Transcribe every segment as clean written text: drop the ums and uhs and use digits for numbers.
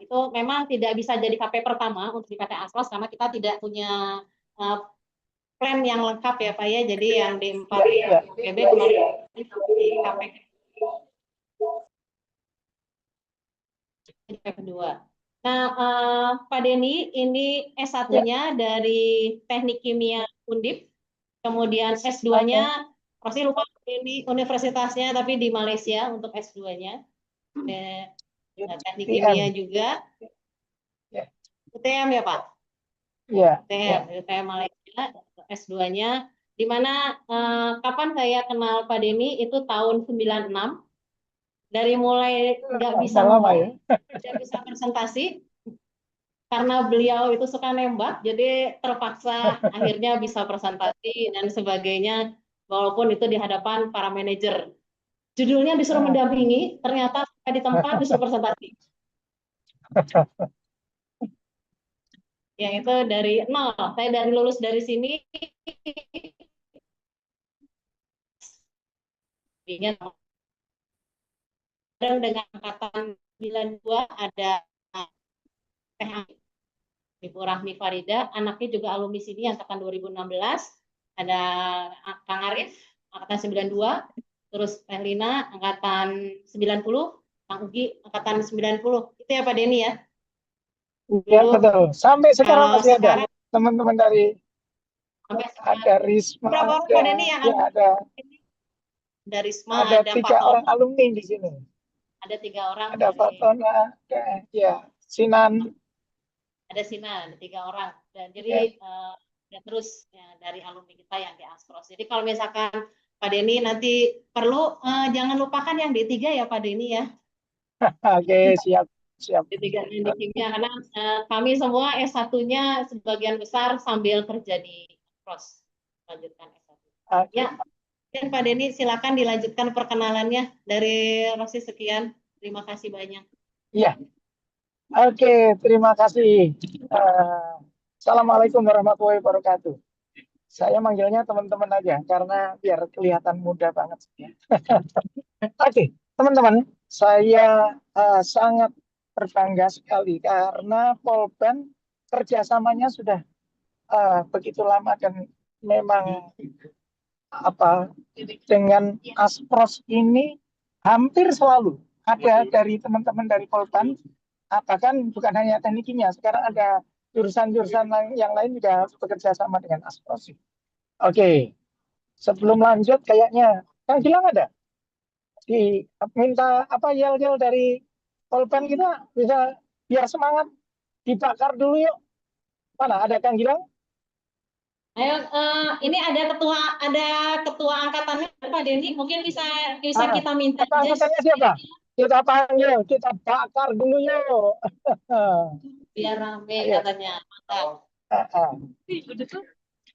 itu memang tidak bisa jadi KP pertama untuk di PT Asros karena kita tidak punya plan yang lengkap ya Pak ya. Jadi yang D4 PB kemarin itu di KP kedua. Nah, Pak Denny, ini S1-nya dari Teknik Kimia Undip, kemudian S2-nya, pasti lupa ini universitasnya, tapi di Malaysia untuk S2-nya. Teknik Kimia juga. UTM ya Pak? Iya. UTM Malaysia, S2-nya. Di mana kapan saya kenal Pak Denny, itu tahun 96. Dari mulai nggak bisa ngomong, tidak bisa presentasi, karena beliau itu suka nembak, jadi terpaksa akhirnya bisa presentasi dan sebagainya, walaupun itu di hadapan para manajer. Judulnya disuruh mendampingi, ternyata di tempat disuruh presentasi. Yang itu dari nol, saya dari lulus dari sini, dengan angkatan 92 ada Ibu Rahmi Farida, anaknya juga alumni sini angkatan 2016, ada Kang Arif, angkatan 92, terus Lina, angkatan 90, Kang Ugi, angkatan 90. Itu ya Pak Denny ya? Iya, betul. Sampai sekarang masih ada teman-teman dari ada Risma, berapa orang Pak Denny yang ada dari Risma, ada 3 orang alumni di sini. Ada 3 orang. Ada Fatona, ya, Sinan. Ada Sinan, 3 orang. Dan jadi terus ya, dari alumni kita yang di Astros. Jadi kalau misalkan Pak Denny nanti perlu jangan lupakan yang D3 ya Pak Denny ya. Oke, siap. D3 di kimia karena kami semua S1-nya sebagian besar sambil kerja di Astros. Lanjutkan S1. Ya. Dan Pak Denny silakan dilanjutkan perkenalannya dari Rosi. Sekian. Terima kasih banyak. Iya. Oke, terima kasih. Assalamualaikum warahmatullahi wabarakatuh. Saya manggilnya teman-teman aja karena biar kelihatan muda banget. Oke, teman-teman, saya sangat berbangga sekali karena Polban kerjasamanya sudah begitu lama dan memang dengan Aspros ini hampir selalu ada dari teman-teman dari Polban. Bahkan bukan hanya teknik kimia, sekarang ada jurusan-jurusan yang lain juga bekerja sama dengan Aspros. Oke, sebelum lanjut kayaknya Kang Gilang ada minta yel-yel dari Polban kita bisa biar semangat dibakar dulu yuk. Mana ada Kang Gilang? Ayo, ini ada ketua angkatannya Pak Denny, mungkin bisa kita minta. Ketua angkatannya siapa? Kita panggil, kita bakar dulu yuk. Biar rame katanya.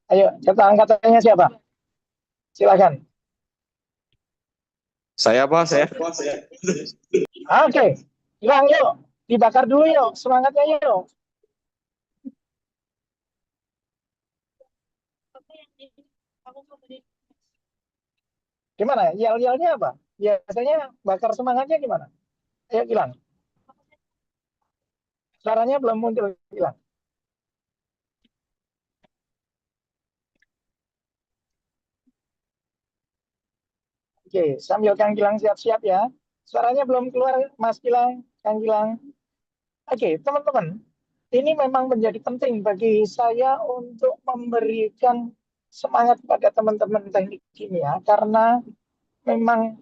Ayo, ketua angkatannya siapa? Silakan. Saya Pak, saya. Oke, Gilang yuk, dibakar dulu yuk, semangatnya yuk. Gimana? Yel-yelnya apa? Biasanya bakar semangatnya gimana? Ayo Gilang. Suaranya belum muncul, Gilang. Oke, sambil Kang Gilang siap-siap ya. Suaranya belum keluar, Mas Gilang, Kang Gilang. Oke, teman-teman. Ini memang menjadi penting bagi saya untuk memberikan semangat pada teman-teman teknik kimia karena memang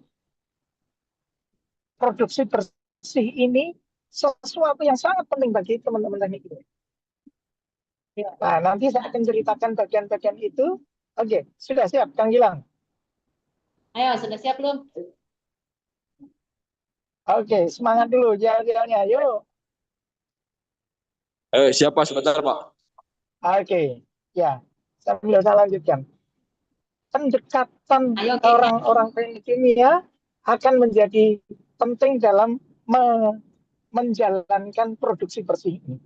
produksi bersih ini sesuatu yang sangat penting bagi teman-teman teknik kimia. Nah, nanti saya akan ceritakan bagian-bagian itu. Oke, sudah siap, Kang Gilang? Ayo, sudah siap belum? Oke, semangat dulu, jalan-jalannya, yuk. Siapa sebentar Pak? Oke, ya, sambil saya lanjutkan. Pendekatan orang-orang teknik kimia akan menjadi penting dalam menjalankan produksi bersih ini.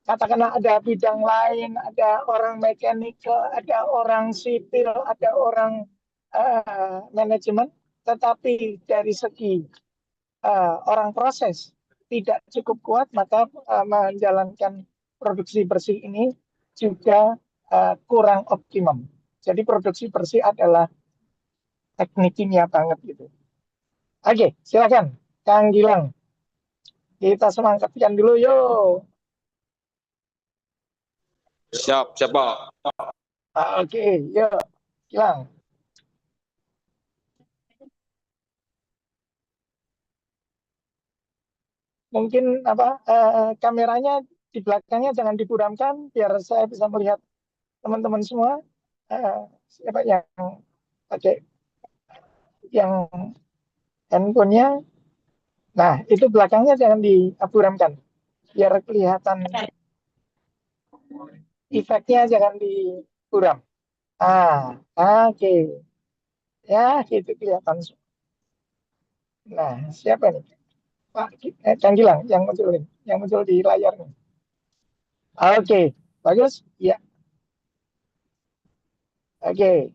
Katakanlah ada bidang lain, ada orang mekanikal, ada orang sipil, ada orang manajemen, tetapi dari segi orang proses, tidak cukup kuat, maka menjalankan produksi bersih ini juga kurang optimum. Jadi produksi bersih adalah teknik kimia banget gitu. Oke, silakan Kang Gilang. Kita semangatkan dulu yuk. Siap, siap Pak. Oke, yuk Gilang. Mungkin kameranya di belakangnya jangan diburamkan biar saya bisa melihat teman-teman semua. Siapa yang pakai yang handphonenya? Nah, itu belakangnya jangan diburamkan biar kelihatan efeknya, jangan diburam. Oke. Ya, gitu kelihatan. Nah, siapa nih? Pak Kang Gilang yang muncul di layar nih. Oke, bagus. Ya, oke.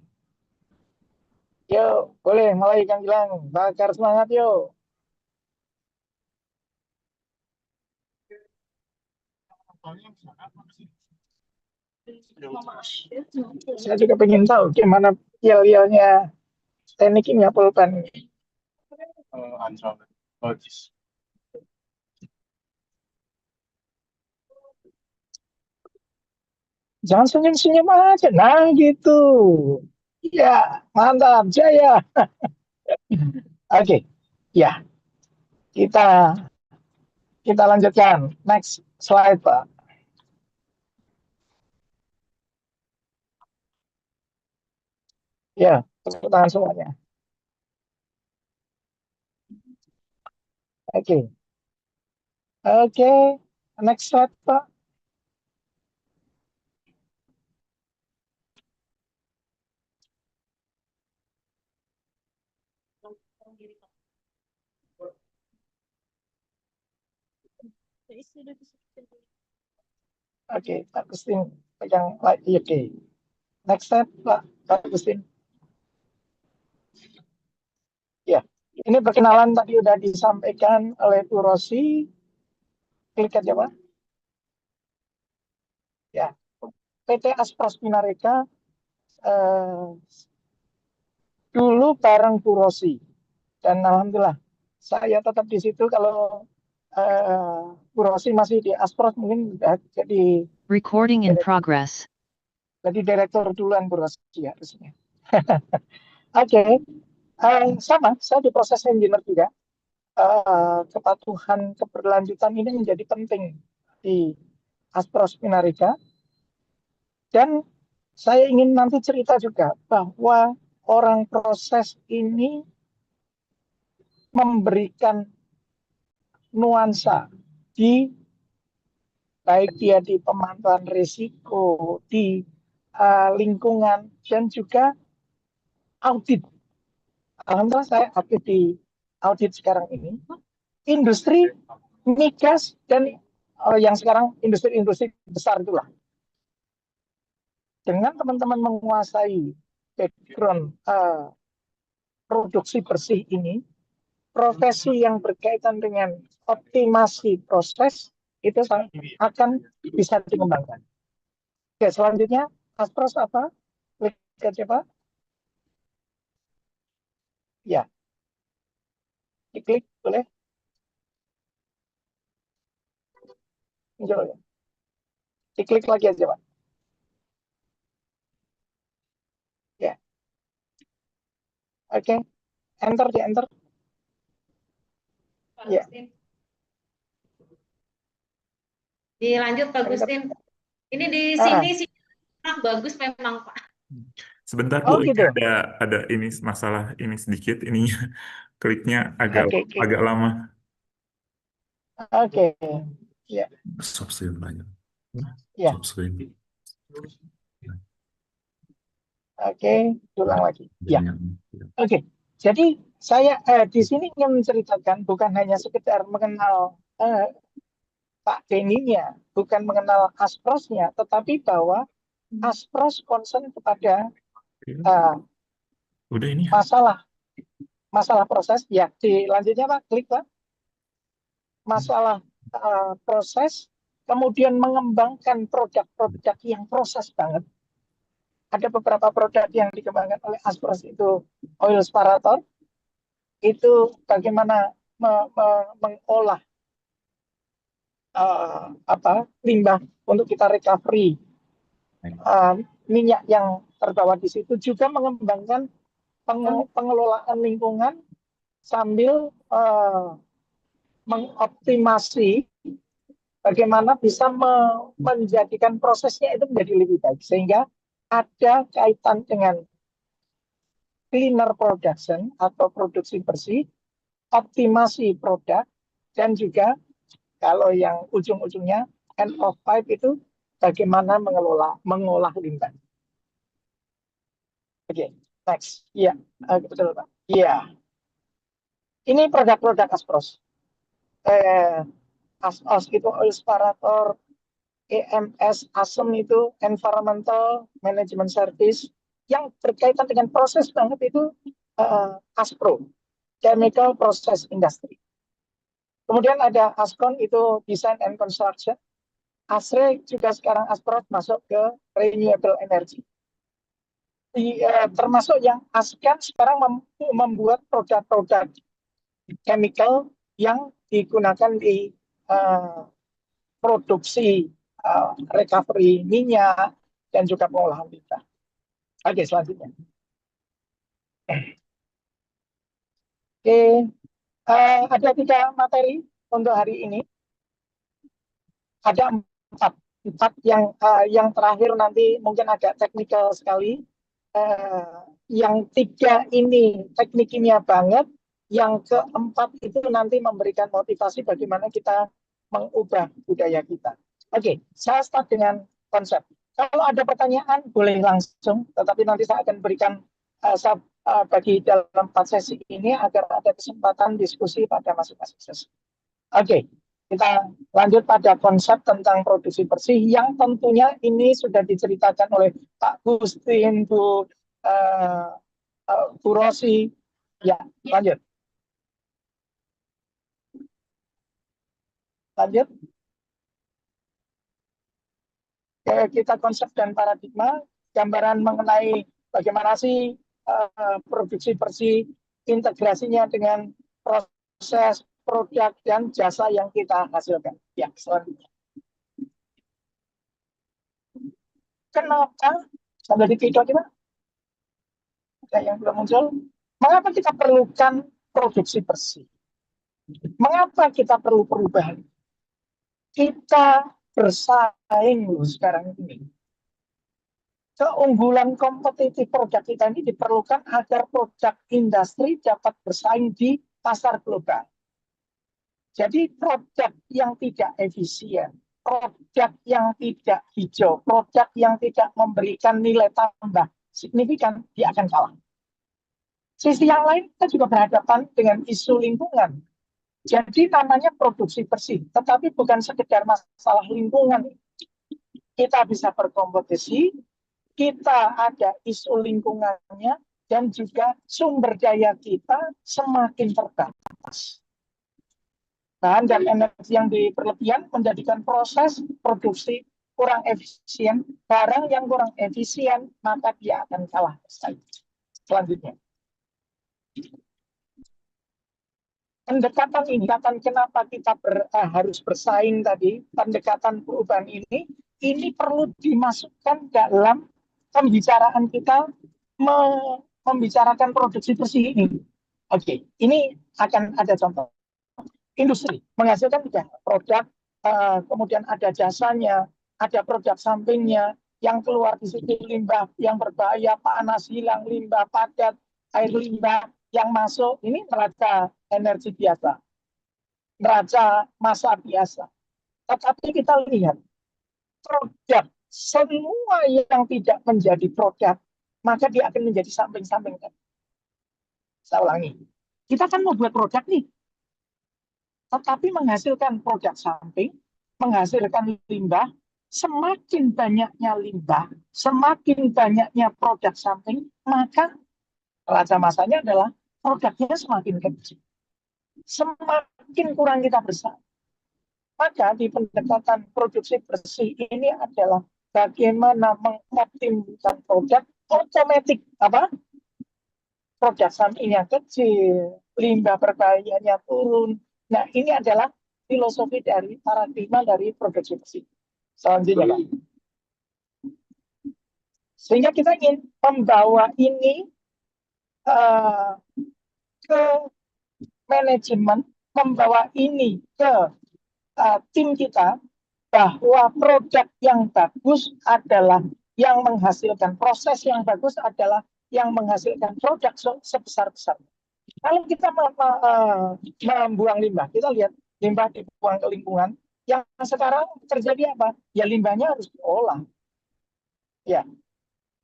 Yuk, boleh mulai Kang Gilang. Bakar semangat yuk. Saya juga pengen tahu gimana yel-yelnya teknik kimia pulpen. Jangan senyum-senyum aja. Nah, gitu. Ya, mantap, jaya. Oke, ya, kita kita lanjutkan. Next slide, Pak. Ya, tepuk tangan semuanya. Oke. Oke, next slide, Pak. Oke, Pak Agustin pegang lagi. Oke. Next slide, Pak Agustin. Ya, ini perkenalan tadi udah disampaikan oleh Bu Rosi. Klik aja, Pak. Ya, PT Aspros Minareka dulu bareng Bu Rosi. Dan alhamdulillah saya tetap di situ. Kalau Bu Rosi masih di Aspros, mungkin udah jadi Recording in progress. direktur duluan Bu Rosi ya harusnya. Oke, sama saya di proses engineer juga. Kepatuhan keberlanjutan ini menjadi penting di Aspros Minareka. Dan saya ingin nanti cerita juga bahwa orang proses ini memberikan nuansa di baik dia di pemantauan risiko, di lingkungan, dan juga audit. Alhamdulillah saya aktif di audit sekarang ini. Industri migas dan yang sekarang industri-industri besar itulah. Dengan teman-teman menguasai background produksi bersih ini, profesi yang berkaitan dengan optimasi proses itu akan bisa dikembangkan. Oke, selanjutnya Aspros apa? Klik aja Pak. Ya, diklik boleh. Muncul ya. Diklik lagi aja Pak. Ya, oke. Enter di enter. Ya. Dilanjut Pak Gustin. Ini di sini sih bagus memang Pak. Sebentar Oh, Bu, gitu. ada ini masalah ini sedikit ininya kliknya agak lama. Oke. Ya. Stop screen banyak. Ya. Stop screen. Oke, ulang lagi. Ya. Oke. Jadi saya di sini ingin menceritakan bukan hanya sekedar mengenal Pak Beninya, bukan mengenal Asprosnya, tetapi bahwa Aspros concern kepada Udah ini. masalah proses. Ya, di lanjutnya Pak, klik Pak. masalah proses, kemudian mengembangkan produk-produk yang proses banget. Ada beberapa produk yang dikembangkan oleh Aspros itu oil separator, itu bagaimana mengolah limbah untuk kita recovery minyak yang terbawa di situ, juga mengembangkan pengelolaan lingkungan sambil mengoptimasi bagaimana bisa menjadikan prosesnya itu menjadi lebih baik, sehingga ada kaitan dengan cleaner production atau produksi bersih, optimasi produk, dan juga kalau yang ujung-ujungnya end of pipe itu bagaimana mengolah limbah. Oke, next. Iya, betul Pak. Iya. Ini produk-produk Aspros. ASOS itu oil separator, EMS, ASEM itu Environmental Management Service, yang berkaitan dengan proses banget itu ASPRO, Chemical Process Industry. Kemudian ada ASCON itu Design and Construction. ASRE juga sekarang Aspros masuk ke Renewable Energy. Termasuk yang ASCAN sekarang membuat produk-produk chemical yang digunakan di produksi recovery minyak dan juga pengolahan limbah. Oke, selanjutnya. Oke, ada 3 materi untuk hari ini. Ada 4 yang terakhir nanti mungkin agak teknikal sekali. Yang 3 ini teknik kimia banget. Yang keempat itu nanti memberikan motivasi bagaimana kita mengubah budaya kita. Oke, saya start dengan konsep. Kalau ada pertanyaan boleh langsung, tetapi nanti saya akan berikan bagi dalam 4 sesi ini agar ada kesempatan diskusi pada masing-masing sesi. Oke, kita lanjut pada konsep tentang produksi bersih yang tentunya ini sudah diceritakan oleh Pak Gustin, Bu Rosi. Ya, lanjut. Lanjut. Kita konsep dan paradigma, gambaran mengenai bagaimana sih produksi bersih, integrasinya dengan proses, produk, dan jasa yang kita hasilkan. Ya, selanjutnya. Kenapa? Sampai di video kita? Ada yang belum muncul? Mengapa kita perlukan produksi bersih? Mengapa kita perlu perubahan? Kita bersaing loh sekarang ini. Keunggulan kompetitif produk kita ini diperlukan agar produk industri dapat bersaing di pasar global. Jadi produk yang tidak efisien, produk yang tidak hijau, produk yang tidak memberikan nilai tambah signifikan, dia akan kalah. Sisi yang lain, kita juga berhadapan dengan isu lingkungan. Jadi namanya produksi bersih, tetapi bukan sekedar masalah lingkungan. Kita bisa berkompetisi, kita ada isu lingkungannya, dan juga sumber daya kita semakin terbatas. Bahan dan energi yang berlebihan menjadikan proses produksi kurang efisien. Barang yang kurang efisien, maka dia akan kalah bersaing. Selanjutnya. Pendekatan ini, kenapa kita harus bersaing tadi, pendekatan perubahan ini perlu dimasukkan dalam pembicaraan kita membicarakan produksi bersih ini. Oke, ini akan ada contoh. Industri menghasilkan produk, kemudian ada jasanya, ada produk sampingnya, yang keluar di situ limbah yang berbahaya, panas, hilang, limbah padat, air limbah yang masuk, ini neraca energi biasa, neraca massa biasa. Tetapi kita lihat, produk, semua yang tidak menjadi produk, maka dia akan menjadi samping-samping. Saya ulangi, kita kan mau buat produk nih, tetapi menghasilkan produk samping, menghasilkan limbah, semakin banyaknya limbah, semakin banyaknya produk samping, maka neraca massanya adalah produknya semakin kecil. Semakin kurang kita bersaing. Maka di pendekatan produksi bersih ini adalah bagaimana mengoptimalkan produk otomatis produk sampingnya kecil, limbah berbahayanya turun. Nah, ini adalah filosofi dari paradigma dari produksi bersih. Selanjutnya, Pak. Sehingga kita ingin membawa ini ke manajemen, membawa ini ke tim kita, bahwa produk yang bagus adalah yang menghasilkan, proses yang bagus adalah yang menghasilkan produk sebesar-besarnya. Kalau kita membuang limbah, kita lihat limbah dibuang ke lingkungan, yang sekarang terjadi apa? Ya limbahnya harus diolah. Ya,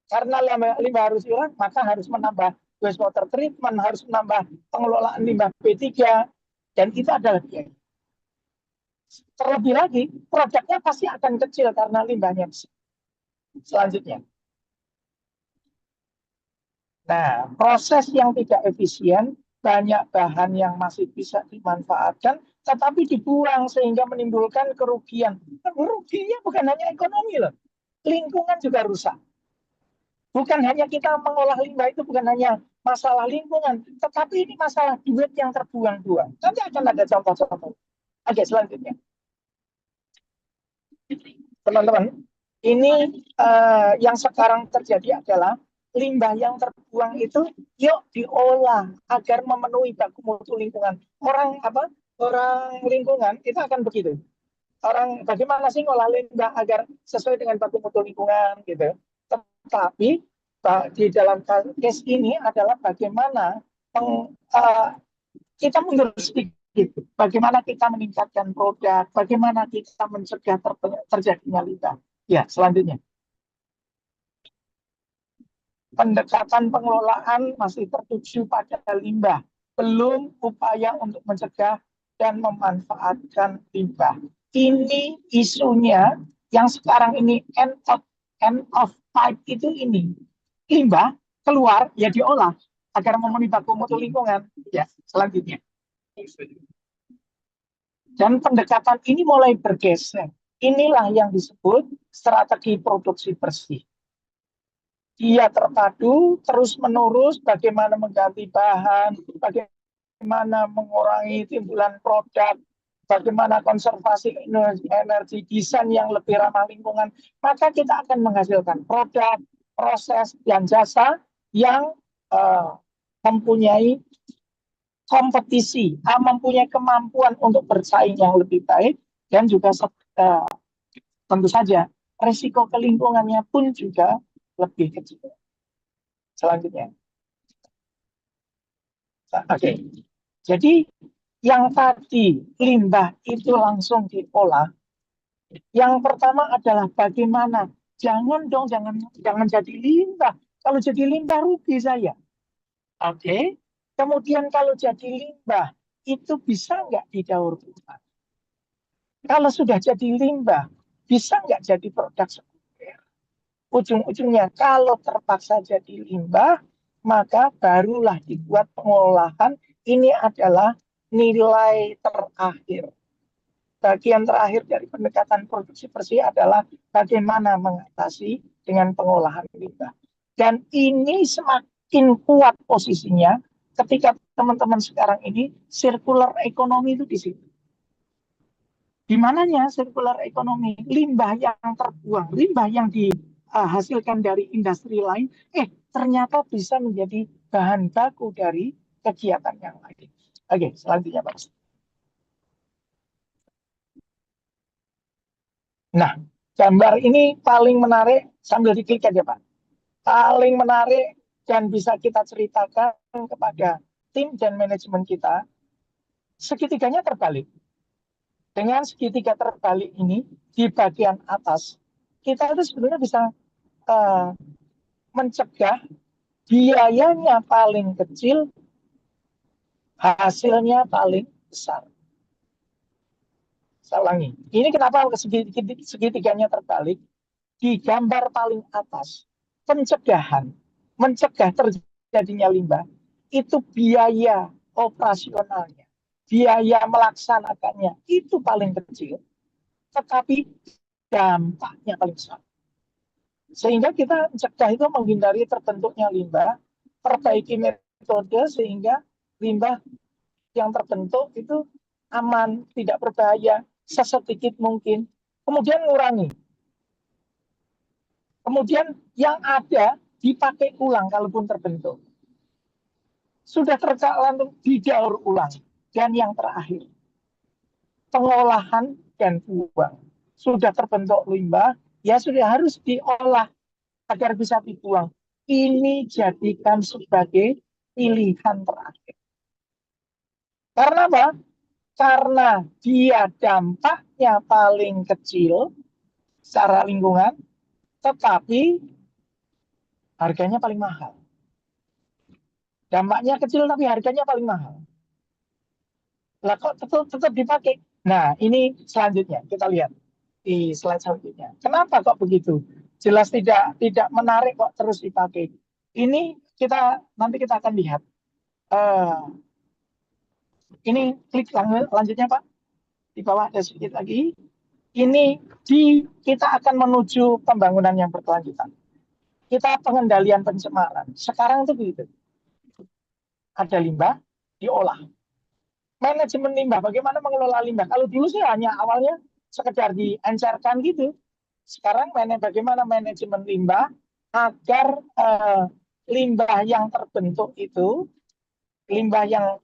karena limbah harus diolah, maka harus menambah wastewater treatment, harus menambah pengelolaan limbah P3, dan itu adalah biaya. Terlebih lagi, produknya pasti akan kecil karena limbahnya besar. Selanjutnya. Nah, proses yang tidak efisien, banyak bahan yang masih bisa dimanfaatkan, tetapi dibuang sehingga menimbulkan kerugian. Ruginya bukan hanya ekonomi loh, lingkungan juga rusak. Bukan hanya kita mengolah limbah itu bukan hanya masalah lingkungan, tetapi ini masalah duit yang terbuang-buang. Nanti akan ada contoh-contoh. Oke, selanjutnya. Teman-teman, ini yang sekarang terjadi adalah limbah yang terbuang itu yuk diolah agar memenuhi baku mutu lingkungan. Orang lingkungan itu akan begitu. Orang bagaimana sih ngolah limbah agar sesuai dengan baku mutu lingkungan gitu. Tetapi di dalam case ini adalah bagaimana kita mundur sedikit. Bagaimana kita meningkatkan produk, bagaimana kita mencegah terjadinya limbah. Ya, selanjutnya. Pendekatan pengelolaan masih tertuju pada limbah, belum upaya untuk mencegah dan memanfaatkan limbah. Ini isunya yang sekarang ini end of pipe itu ini. Limbah keluar, ya diolah agar memenuhi baku mutu lingkungan. Ya, selanjutnya. Dan pendekatan ini mulai bergeser. Inilah yang disebut strategi produksi bersih. Dia terpadu terus-menerus bagaimana mengganti bahan, bagaimana mengurangi timbulan produk, bagaimana konservasi energi, desain yang lebih ramah lingkungan. Maka kita akan menghasilkan produk, proses, dan jasa yang mempunyai kompetisi, mempunyai kemampuan untuk bersaing yang lebih baik, dan juga tentu saja risiko ke lingkungannya pun juga lebih kecil. Selanjutnya. Oke. Jadi yang tadi limbah itu langsung diolah. Yang pertama adalah bagaimana jangan jadi limbah. Kalau jadi limbah rugi saya. Oke. Kemudian kalau jadi limbah, itu bisa nggak didaur ulang? Kalau sudah jadi limbah, bisa nggak jadi produk sekunder? Ujung-ujungnya, kalau terpaksa jadi limbah, maka barulah dibuat pengolahan. Ini adalah nilai terakhir. Bagian terakhir dari pendekatan produksi bersih adalah bagaimana mengatasi dengan pengolahan limbah. Dan ini semakin kuat posisinya ketika teman-teman sekarang ini circular economy itu di situ. Di mananya circular economy? Limbah yang terbuang, limbah yang dihasilkan dari industri lain, ternyata bisa menjadi bahan baku dari kegiatan yang lain. Oke, selanjutnya Pak. Nah, gambar ini paling menarik, sambil diklik aja Pak. Paling menarik dan bisa kita ceritakan kepada tim dan manajemen kita, segitiganya terbalik. Dengan segitiga terbalik ini, di bagian atas, kita itu sebenarnya bisa mencegah biayanya paling kecil, hasilnya paling besar. Saya ulangi. Ini kenapa segitiganya terbalik? Di gambar paling atas, pencegahan, mencegah terjadinya limbah, itu biaya operasionalnya, biaya melaksanakannya, itu paling kecil. tetapi dampaknya paling besar. Sehingga kita cegah itu menghindari terbentuknya limbah, perbaiki metode sehingga limbah yang terbentuk itu aman, tidak berbahaya, sesedikit mungkin. Kemudian ngurangi. Kemudian yang ada dipakai ulang kalaupun terbentuk. Sudah tercatat didaur ulang. Dan yang terakhir, pengolahan dan buang. Sudah terbentuk limbah, ya sudah harus diolah agar bisa dibuang. Ini jadikan sebagai pilihan terakhir. Karena apa? Karena dia dampaknya paling kecil secara lingkungan, tetapi harganya paling mahal. Dampaknya kecil tapi harganya paling mahal. Lah kok tetap dipakai? Nah, ini selanjutnya kita lihat di slide selanjutnya. Kenapa kok begitu? Jelas tidak menarik kok terus dipakai. Ini nanti kita akan lihat. Ini klik lanjutnya Pak. Di bawah ada sedikit lagi. Ini kita akan menuju pembangunan yang berkelanjutan. Kita pengendalian pencemaran. Sekarang itu begitu. Ada limbah, diolah. Manajemen limbah, bagaimana mengelola limbah? Kalau dulu sih hanya awalnya sekedar diencerkan gitu. Sekarang bagaimana manajemen limbah agar limbah yang terbentuk itu, limbah yang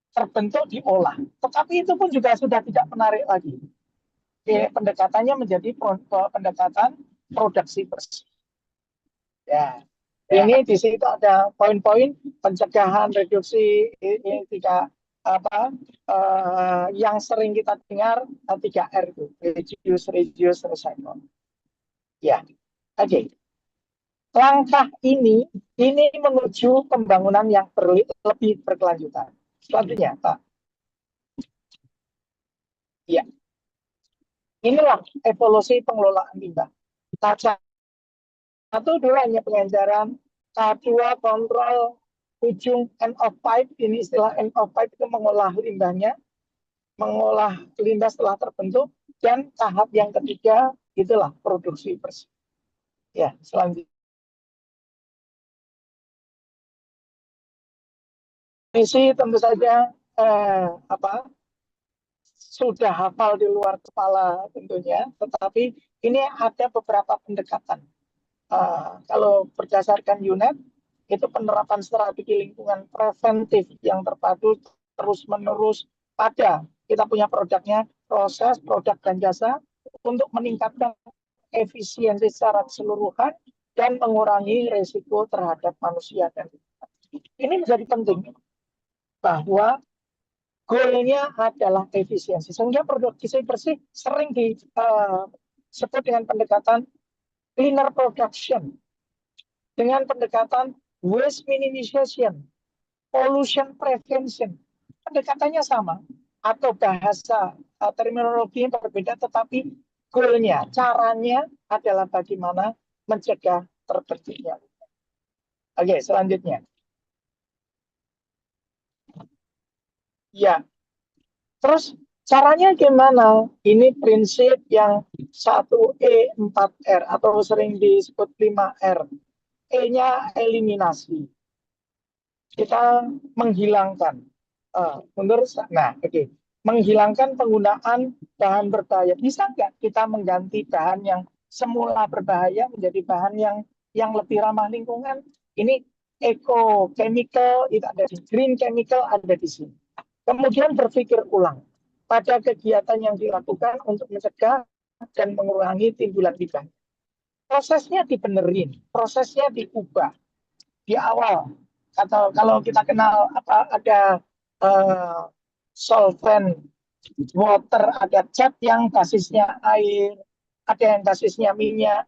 terbentuk diolah. Tetapi itu pun juga sudah tidak menarik lagi. Pendekatannya menjadi pendekatan produksi bersih. Ya. Ini di situ ada poin-poin pencegahan, reduksi, ini tidak yang sering kita dengar 3R itu, reduce, recycle. Ya, oke. Langkah ini menuju pembangunan yang lebih berkelanjutan. Selanjutnya, Pak. Ya. Inilah evolusi pengelolaan limbah. Satu dulu hanya pengendaran, kedua kontrol ujung end of pipe. Ini istilah end of pipe itu mengolah limbahnya, mengolah limbah setelah terbentuk, dan tahap yang ketiga itulah produksi bersih. Ya, selanjutnya. Misi tentu saja sudah hafal di luar kepala tentunya, tetapi ini ada beberapa pendekatan. Kalau berdasarkan UNED, itu penerapan strategi lingkungan preventif yang terpadu terus-menerus pada kita punya produknya, proses, produk, dan jasa untuk meningkatkan efisiensi secara keseluruhan dan mengurangi risiko terhadap manusia dan ini menjadi penting bahwa goalnya adalah efisiensi sehingga produksi bersih sering disebut dengan pendekatan cleaner production, dengan pendekatan waste minimization, pollution prevention. Pendekatannya sama, atau bahasa terminologi yang berbeda, tetapi goalnya, caranya adalah bagaimana mencegah terbentuknya. Oke, selanjutnya. Ya, terus caranya gimana? Ini prinsip yang 1E4R atau sering disebut 5R. E-nya eliminasi. Kita menghilangkan. Menghilangkan penggunaan bahan berbahaya. Bisa nggak kita mengganti bahan yang semula berbahaya menjadi bahan yang lebih ramah lingkungan? Ini eco chemical, itu ada di green chemical, ada di sini. Kemudian berpikir ulang pada kegiatan yang dilakukan untuk mencegah dan mengurangi timbulan limbah. Prosesnya dibenerin, prosesnya diubah di awal. Atau kalau kita kenal ada solvent water, ada cat yang basisnya air, ada yang basisnya minyak.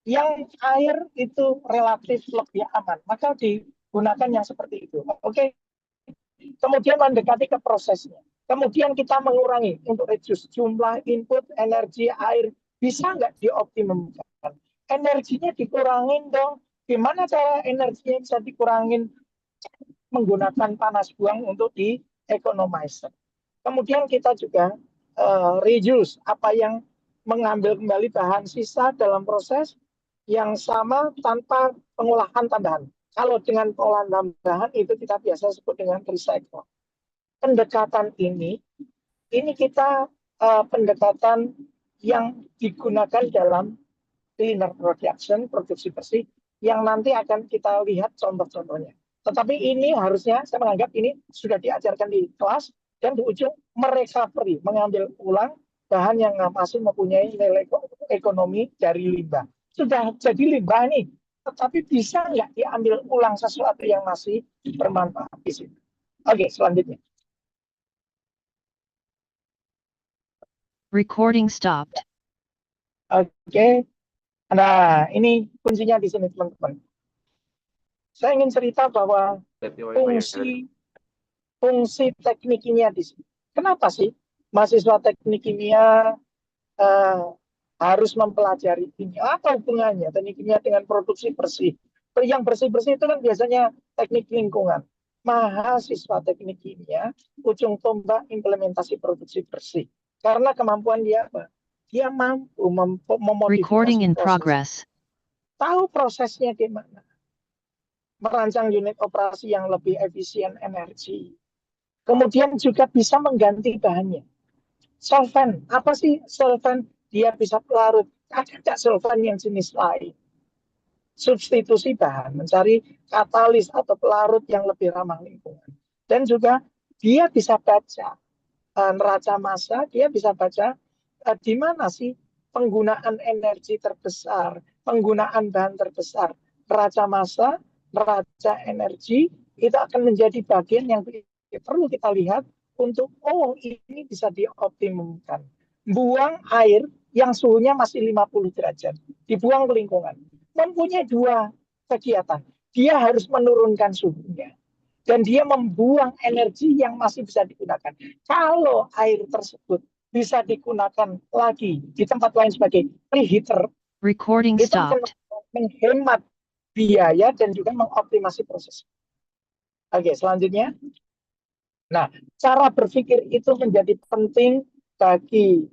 Yang air itu relatif lebih aman, maka digunakan yang seperti itu. Oke. Kemudian mendekati ke prosesnya. Kemudian kita mengurangi untuk reduce jumlah input energi air. Bisa nggak dioptimumkan? Energinya dikurangin dong. Gimana cara energinya bisa dikurangin? Menggunakan panas buang untuk di economizer. Kemudian kita juga reuse, apa yang mengambil kembali bahan sisa dalam proses yang sama tanpa pengolahan tambahan. Kalau dengan pengolahan tambahan itu kita biasa sebut dengan recycle. Pendekatan ini kita pendekatan yang digunakan dalam cleaner production, produksi bersih, yang nanti akan kita lihat contoh-contohnya. Tetapi ini harusnya saya menganggap ini sudah diajarkan di kelas dan di ujung merecovery, mengambil ulang bahan yang masih mempunyai nilai ekonomi dari limbah. Sudah jadi limbah nih, tetapi bisa nggak diambil ulang sesuatu yang masih bermanfaat di sini. Oke, selanjutnya. Recording stopped. Oke. Nah, ini kuncinya di sini, teman-teman. Saya ingin cerita bahwa fungsi teknik kimia di sini. Kenapa sih mahasiswa teknik kimia harus mempelajari ini? Apa hubungannya teknik kimia dengan produksi bersih? Yang bersih-bersih itu kan biasanya teknik lingkungan. Mahasiswa teknik kimia ujung tombak implementasi produksi bersih. Karena kemampuan dia apa? Dia mampu Recording memodifikasi in proses. progress. Tahu prosesnya gimana. Merancang unit operasi yang lebih efisien energi. Kemudian juga bisa mengganti bahannya. Solvent, apa sih solvent? Dia bisa pelarut. Ada nggak solvent yang jenis lain? Substitusi bahan, mencari katalis atau pelarut yang lebih ramah lingkungan. Dan juga dia bisa baca neraca massa, dia bisa baca di mana sih penggunaan energi terbesar, penggunaan bahan terbesar. Neraca massa, neraca energi, itu akan menjadi bagian yang perlu kita lihat untuk, oh ini bisa dioptimumkan. Buang air yang suhunya masih 50 derajat, dibuang ke lingkungan. Mempunyai dua kegiatan. Dia harus menurunkan suhunya. Dan dia membuang energi yang masih bisa digunakan. Kalau air tersebut bisa digunakan lagi di tempat lain sebagai preheater, Recording itu akan stopped. menghemat biaya dan juga mengoptimasi proses. Oke, selanjutnya. Nah, cara berpikir itu menjadi penting bagi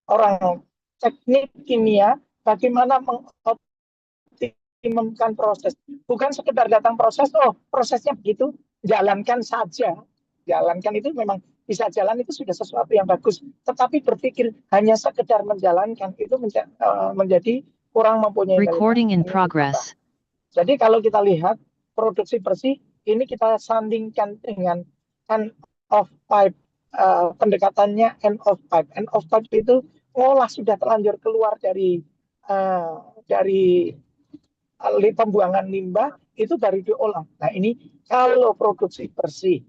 orang teknik kimia, bagaimana mengoptimumkan proses. Bukan sekedar datang proses, oh prosesnya begitu, jalankan saja. Jalankan itu memang bisa jalan, itu sudah sesuatu yang bagus. Tetapi berpikir hanya sekedar menjalankan, itu menjadi kurang mempunyai Recording in progress. Jadi kalau kita lihat produksi bersih, ini kita sandingkan dengan end of pipe. Pendekatannya end of pipe. End of pipe itu sudah terlanjur keluar dari pembuangan limbah, itu baru diolah. Nah ini kalau produksi bersih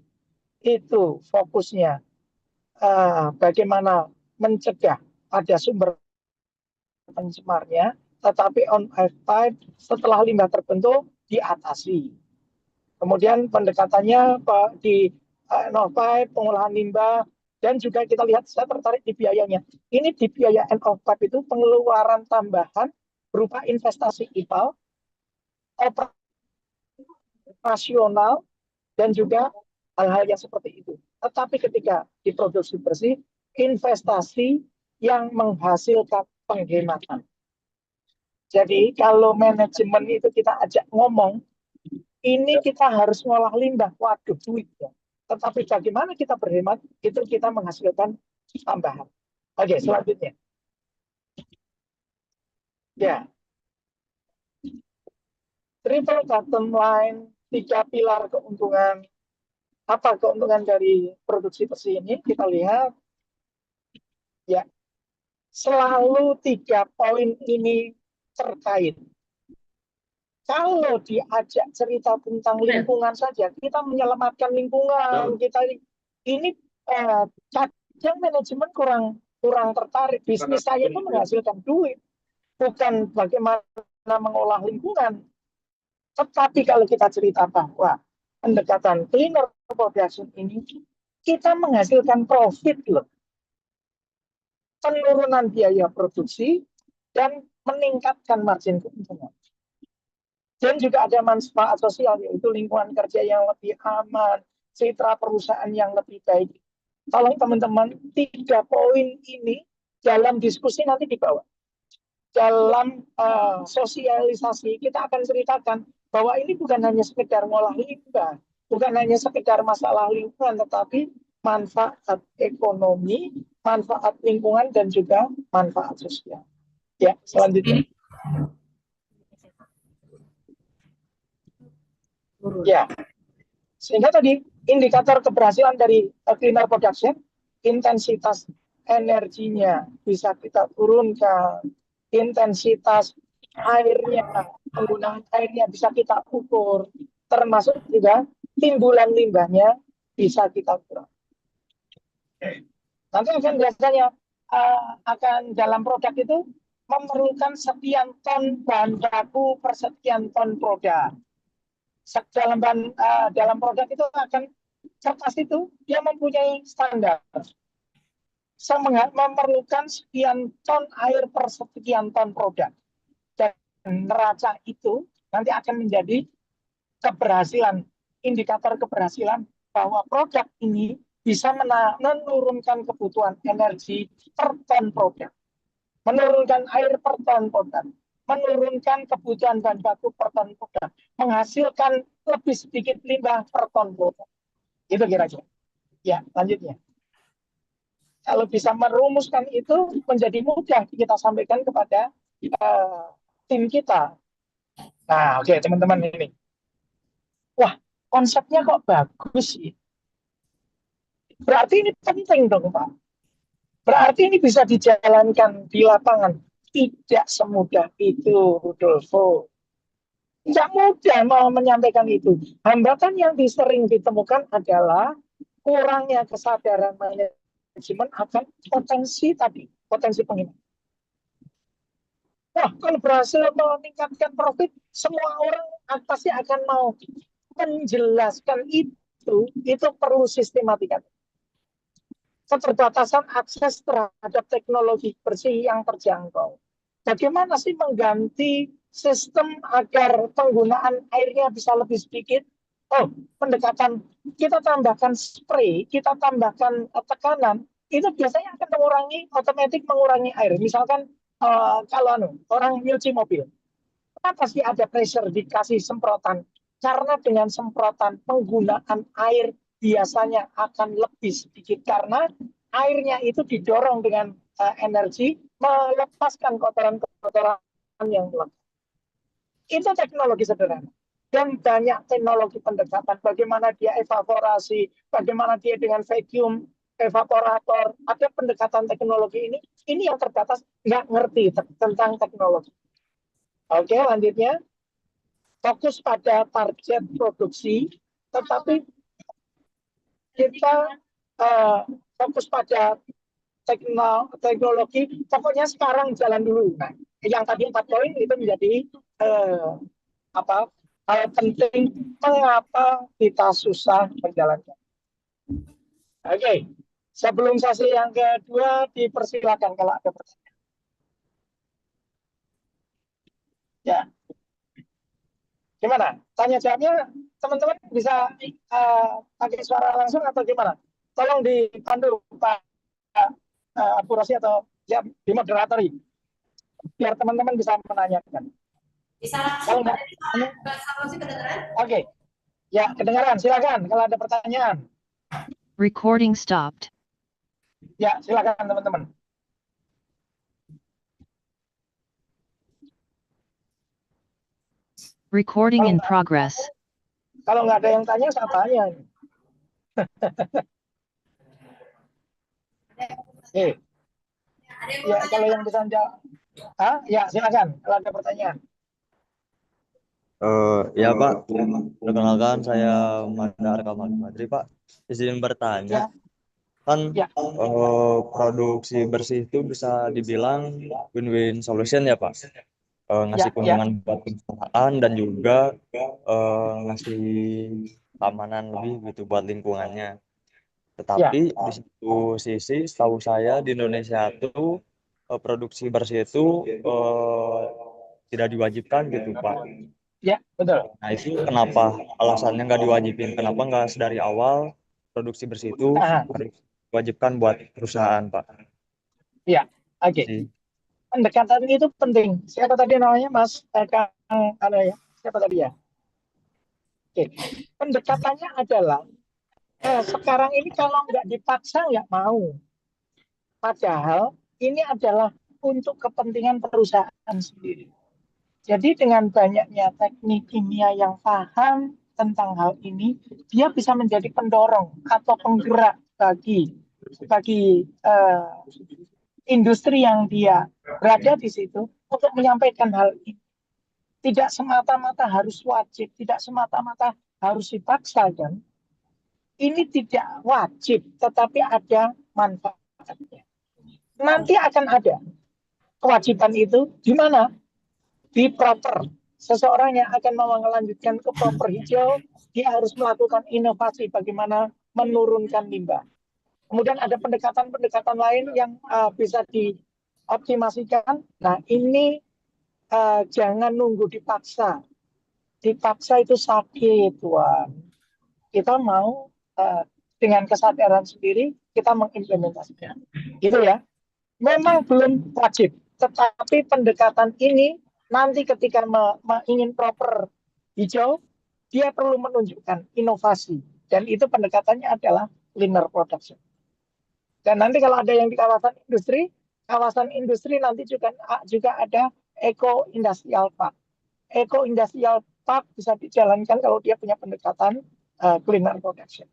itu fokusnya bagaimana mencegah ada sumber pencemarnya, tetapi on pipe setelah limbah terbentuk diatasi. Kemudian pendekatannya di on pipe, pengolahan limbah, dan juga kita lihat, saya tertarik di biayanya. Ini di biaya end of pipe itu pengeluaran tambahan berupa investasi IPAL, operasional, dan juga hal-hal yang seperti itu. Tetapi ketika diproduksi bersih, investasi yang menghasilkan penghematan. Jadi kalau manajemen itu kita ajak ngomong, ini kita harus ngolah limbah, waduh duit ya. Tetapi bagaimana kita berhemat, itu kita menghasilkan tambahan. Oke, selanjutnya. Ya. Triple bottom line, 3 pilar keuntungan. Apa keuntungan dari produksi bersih ini? Kita lihat. Ya. Selalu 3 poin ini terkait. Kalau diajak cerita tentang lingkungan saja, kita menyelamatkan lingkungan, kita ini kadang manajemen kurang tertarik. Bisnis saya itu menghasilkan duit, bukan bagaimana mengolah lingkungan. Tetapi kalau kita cerita bahwa pendekatan cleaner production ini, kita menghasilkan profit loh. Penurunan biaya produksi dan meningkatkan margin keuntungan. Dan juga ada manfaat sosial, yaitu lingkungan kerja yang lebih aman, citra perusahaan yang lebih baik. tolong teman-teman 3 poin ini dalam diskusi nanti dibawa. Dalam sosialisasi kita akan ceritakan bahwa ini bukan hanya sekedar ngolah limbah, bukan hanya sekedar masalah lingkungan, tetapi manfaat ekonomi, manfaat lingkungan, dan juga manfaat sosial. Ya, selanjutnya. Ya, sehingga tadi indikator keberhasilan dari cleaner production, intensitas energinya bisa kita turunkan, intensitas airnya, penggunaan airnya bisa kita ukur, termasuk juga timbulan limbahnya bisa kita ukur. Nanti akan biasanya akan dalam produk itu memerlukan sekian ton bahan baku per sekian ton produk. Dalam produk itu akan kertas itu dia mempunyai standar. Memerlukan sekian ton air per sekian ton produk. Dan neraca itu nanti akan menjadi keberhasilan, indikator keberhasilan bahwa produk ini bisa menurunkan kebutuhan energi per ton produk, menurunkan air per ton produk, menurunkan kebutuhan bahan baku per ton produk, menghasilkan lebih sedikit limbah per ton produk. Itu kira-kira. Ya, lanjutnya. Kalau bisa merumuskan itu menjadi mudah kita sampaikan kepada tim kita. Nah, oke, teman-teman ini. Wah, konsepnya kok bagus sih. Berarti ini penting dong, Pak. Berarti ini bisa dijalankan di lapangan. Tidak semudah itu, Rudolfo. Tidak mudah mau menyampaikan itu. Hambatan yang sering ditemukan adalah kurangnya kesadaran manajemen akan potensi tadi, potensi penghinaan. Wah, kalau berhasil meningkatkan profit, semua orang pasti akan mau menjelaskan itu perlu sistematika. Keterbatasan akses terhadap teknologi bersih yang terjangkau. Bagaimana sih mengganti sistem agar penggunaan airnya bisa lebih sedikit? Oh, pendekatan kita tambahkan spray, kita tambahkan tekanan, itu biasanya akan otomatis mengurangi air. Misalkan kalau orang nyuci mobil, kenapa sih ada pressure dikasih semprotan? Karena dengan semprotan penggunaan air biasanya akan lebih sedikit karena airnya itu didorong dengan energi melepaskan kotoran-kotoran yang melekat. Itu teknologi sederhana. Dan banyak teknologi pendekatan, bagaimana dia evaporasi, bagaimana dia dengan vacuum, evaporator, ada pendekatan teknologi ini yang terbatas, nggak ngerti tentang teknologi. Oke, lanjutnya. Fokus pada target produksi, tetapi kita fokus pada teknologi, pokoknya sekarang jalan dulu. Nah, yang tadi 4 poin itu menjadi hal penting mengapa kita susah menjalankan. Oke, sebelum sesi yang kedua dipersilakan kalau ada pertanyaan. Ya. Gimana? Tanya jawabnya teman-teman bisa pakai suara langsung atau gimana? Tolong dipandu Pak Abu Rosi atau ya, dimoderatori biar teman-teman bisa menanyakan. Bisa langsung Pak Rosi kedengaran? Oke. Ya, kedengaran. Silakan kalau ada pertanyaan. Recording stopped. Ya, silakan teman-teman. Recording in progress. Kalau nggak ada yang tanya, saya tanya. Ya, kalau yang bisa jawab. Ya, silakan kalau ada pertanyaan. Ya Pak, perkenalkan saya Manda Arkamal Madri Pak. Izin bertanya, kan produksi bersih itu bisa dibilang win-win solution ya Pak. Ngasih keuntungan buat perusahaan dan juga ngasih keamanan lebih gitu buat lingkungannya. Tetapi di satu sisi, setahu saya di Indonesia itu produksi bersih itu tidak diwajibkan gitu Pak. Ya, betul. Nah itu kenapa alasannya nggak diwajibin? Kenapa nggak dari awal produksi bersih itu harus diwajibkan buat perusahaan, Pak. Ya, oke. Sih. Pendekatan itu penting. Siapa tadi namanya, Mas? Kang, ya? Siapa tadi ya? Oke. Pendekatannya adalah sekarang ini kalau nggak dipaksa nggak mau. Padahal ini adalah untuk kepentingan perusahaan sendiri. Jadi dengan banyaknya teknik kimia yang paham tentang hal ini, dia bisa menjadi pendorong atau penggerak bagi industri yang dia berada di situ untuk menyampaikan hal ini. Tidak semata-mata harus wajib, tidak semata-mata harus dipaksakan. Ini tidak wajib, tetapi ada manfaatnya. Nanti akan ada kewajiban itu di mana? Di proper. Seseorang yang akan melanjutkan ke proper hijau, dia harus melakukan inovasi bagaimana menurunkan limbah. Kemudian ada pendekatan-pendekatan lain yang bisa dioptimasikan. Nah, ini jangan nunggu dipaksa. Dipaksa itu sakit, Tuan. Kita mau dengan kesadaran sendiri, kita mengimplementasikan. Gitu ya. Memang belum wajib, tetapi pendekatan ini nanti ketika ingin proper hijau, dia perlu menunjukkan inovasi. Dan itu pendekatannya adalah linear production. Dan nanti kalau ada yang di kawasan industri nanti juga ada Eco Industrial Park. Eco Industrial Park bisa dijalankan kalau dia punya pendekatan linear production.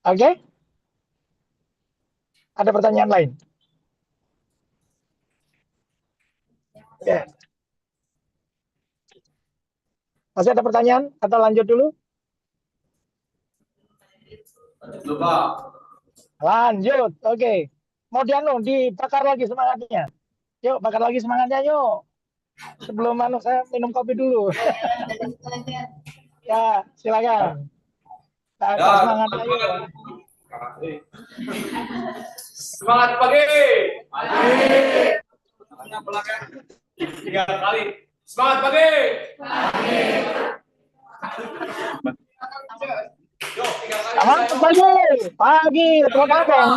Oke? Ada pertanyaan lain? Ya. Masih ada pertanyaan atau lanjut dulu? Lanjut, Pak. Lanjut, oke. Mau dibakar lagi semangatnya. Yuk, bakar lagi semangatnya, yuk. Sebelum saya minum kopi dulu. Ya, silakan. Bakar semangatnya, yuk. Semangat pagi. Tiga kali. Semangat pagi. Semangat pagi, terima kasih.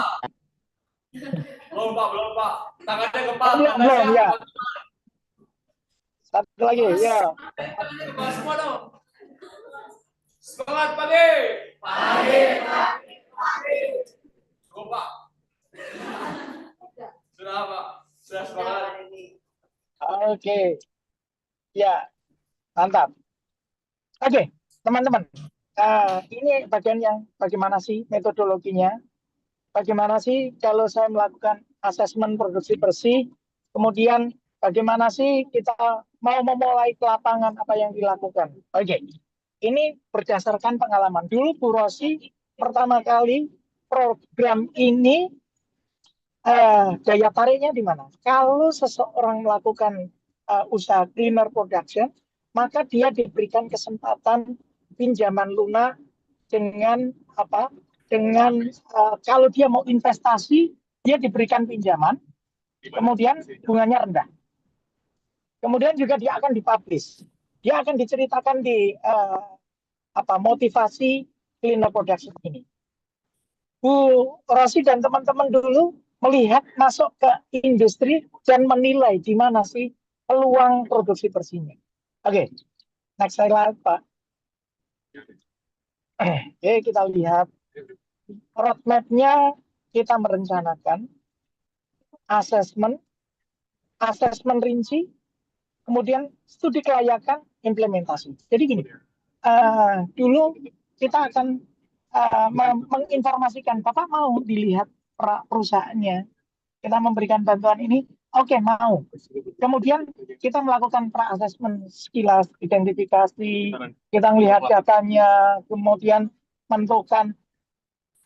Belum Pak. Tangannya ke Pak. Belum, ya. Satu lagi, ya. Semua dong. Semangat pagi. Cukup, Pak. Sudah, Pak. Sudah semangat. Oke. Ya, mantap. Oke, teman-teman. Ini bagian yang bagaimana sih metodologinya? Bagaimana sih kalau saya melakukan asesmen produksi bersih? Kemudian bagaimana sih kita mau memulai ke lapangan apa yang dilakukan? Oke, ini berdasarkan pengalaman. Dulu Bu Rosi pertama kali program ini daya tariknya di mana? Kalau seseorang melakukan usaha cleaner production, maka dia diberikan kesempatan pinjaman lunak dengan apa? Dengan kalau dia mau investasi, dia diberikan pinjaman, kemudian bunganya rendah. Kemudian juga dia akan dipublish. Dia akan diceritakan di motivasi cleaner production ini. Bu Rosi dan teman-teman dulu melihat masuk ke industri dan menilai di mana sih peluang produksi bersihnya. Oke, next slide Pak. Oke, kita lihat roadmap-nya. Kita merencanakan asesmen rinci, kemudian studi kelayakan, implementasi. Jadi gini, dulu kita akan menginformasikan, Bapak mau dilihat perusahaannya, kita memberikan bantuan ini, oke, mau. Kemudian kita melakukan pra-assessment sekilas, identifikasi, kita melihat datanya, kemudian menentukan.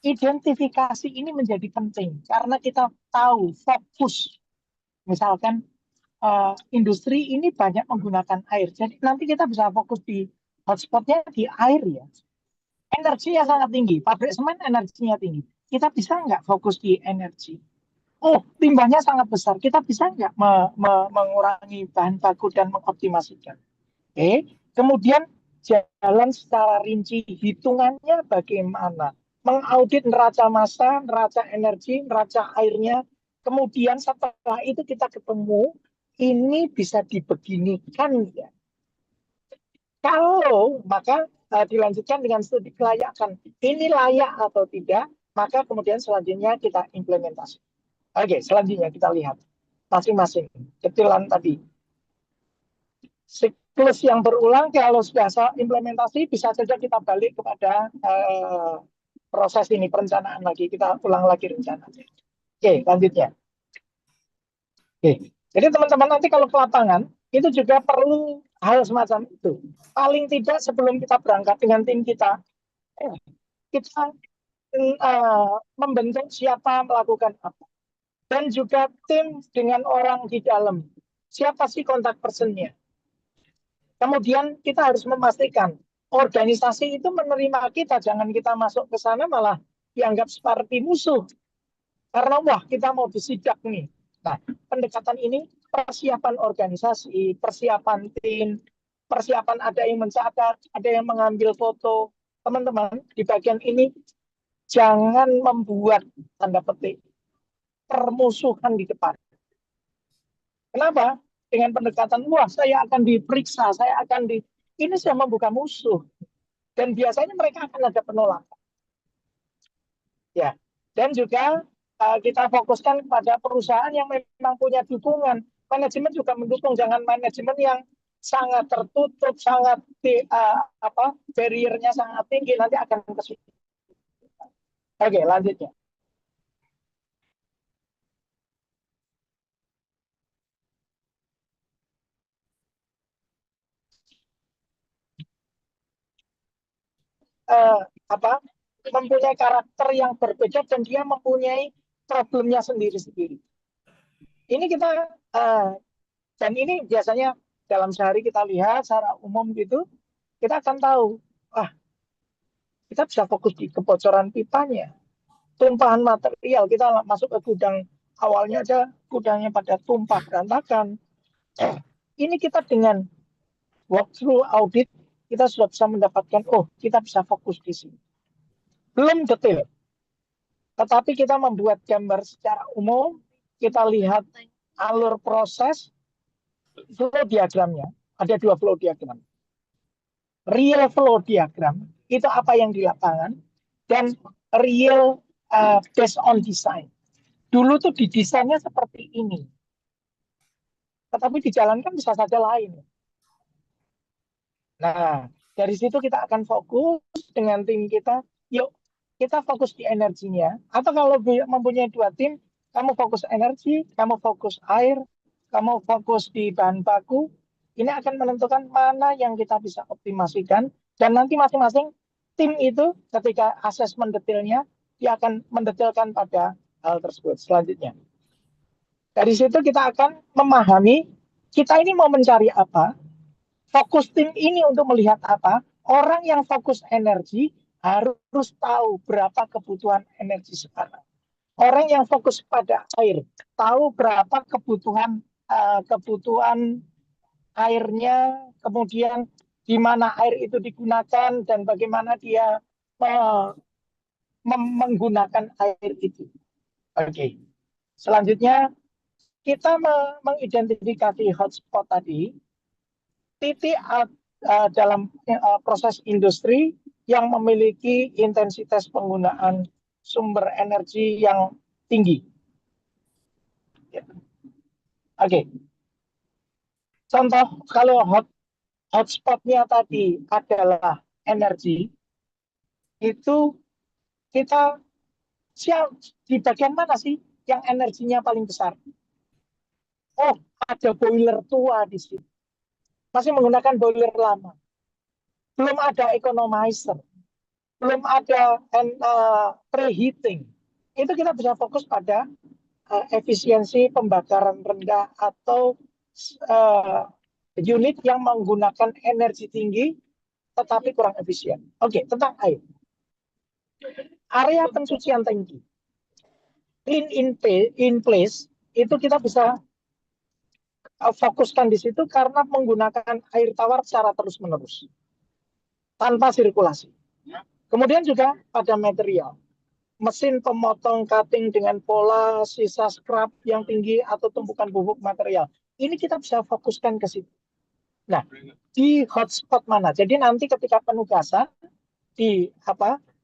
Identifikasi ini menjadi penting karena kita tahu fokus. Misalkan industri ini banyak menggunakan air, jadi nanti kita bisa fokus di hotspotnya di air ya. Energinya sangat tinggi, pabrik semen energinya tinggi. Kita bisa nggak fokus di energi? Oh, limbahnya sangat besar. Kita bisa nggak mengurangi bahan baku dan mengoptimasikan? Oke. Kemudian jalan secara rinci, hitungannya bagaimana? mengaudit neraca massa, neraca energi, neraca airnya. Kemudian setelah itu kita ketemu, ini bisa dibeginikan ya. Kalau maka dilanjutkan dengan studi kelayakan. Ini layak atau tidak, maka kemudian selanjutnya kita implementasi. Oke, selanjutnya kita lihat masing-masing detilan tadi. Siklus yang berulang kalau sudah implementasi bisa saja kita balik kepada proses ini perencanaan lagi, kita ulang lagi rencana. Oke, lanjutnya. Oke. Jadi teman-teman nanti kalau ke lapangan itu juga perlu hal semacam itu. Paling tidak sebelum kita berangkat dengan tim kita, kita membentuk siapa melakukan apa. Dan juga tim dengan orang di dalam. Siapa sih kontak personnya? Kemudian kita harus memastikan organisasi itu menerima kita. Jangan kita masuk ke sana malah dianggap seperti musuh. Karena wah kita mau disidak nih. Nah, pendekatan ini persiapan organisasi, persiapan tim, persiapan ada yang mencatat, ada yang mengambil foto. Teman-teman, di bagian ini jangan membuat tanda petik permusuhan di depan. Kenapa? Dengan pendekatan, wah saya akan diperiksa, saya akan ini sudah membuka musuh. Dan biasanya mereka akan ada penolakan. Ya, dan juga kita fokuskan kepada perusahaan yang memang punya dukungan. Manajemen juga mendukung, jangan manajemen yang sangat tertutup, sangat barriernya sangat tinggi, nanti akan kesulitan. Oke, lanjutnya. Mempunyai karakter yang berbeda dan dia mempunyai problemnya sendiri-sendiri. Ini kita dan ini biasanya dalam sehari kita lihat secara umum gitu, kita akan tahu, kita bisa fokus di kebocoran pipanya, tumpahan material, kita masuk ke gudang awalnya aja gudangnya pada tumpah berantakan. Ini kita dengan walkthrough audit kita sudah bisa mendapatkan, kita bisa fokus di sini. Belum detail, tetapi kita membuat gambar secara umum, kita lihat alur proses, flow diagramnya, ada 2 flow diagram. Real flow diagram, itu apa yang di lapangan, dan real based on design. Dulu tuh didesainnya seperti ini, tetapi dijalankan bisa saja lain. Nah, dari situ kita akan fokus dengan tim kita, yuk kita fokus di energinya, atau kalau mempunyai 2 tim, kamu fokus energi, kamu fokus air, kamu fokus di bahan baku, ini akan menentukan mana yang kita bisa optimasikan, dan nanti masing-masing tim itu ketika asesmen detailnya, dia akan mendetailkan pada hal tersebut selanjutnya. Dari situ kita akan memahami, kita ini mau mencari apa, fokus tim ini untuk melihat apa, orang yang fokus energi, harus tahu berapa kebutuhan energi sekarang. Orang yang fokus pada air, tahu berapa kebutuhan airnya, kemudian di mana air itu digunakan dan bagaimana dia menggunakan air itu. Oke. Selanjutnya kita mengidentifikasi hotspot tadi, titik dalam proses industri yang memiliki intensitas penggunaan sumber energi yang tinggi. Oke. Contoh kalau hotspotnya tadi adalah energi, itu kita di bagian mana sih yang energinya paling besar? Oh, ada boiler tua di sini. Masih menggunakan boiler lama. Belum ada economizer. Belum ada preheating. Itu kita bisa fokus pada efisiensi pembakaran rendah atau unit yang menggunakan energi tinggi tetapi kurang efisien. Oke, tentang air. Area pencucian tangki. Clean in place itu kita bisa fokuskan di situ karena menggunakan air tawar secara terus-menerus tanpa sirkulasi. Kemudian juga pada material. Mesin pemotong cutting dengan pola sisa scrap yang tinggi atau tumpukan bubuk material. Ini kita bisa fokuskan ke situ. Nah, di hotspot mana? Jadi nanti ketika penugasan di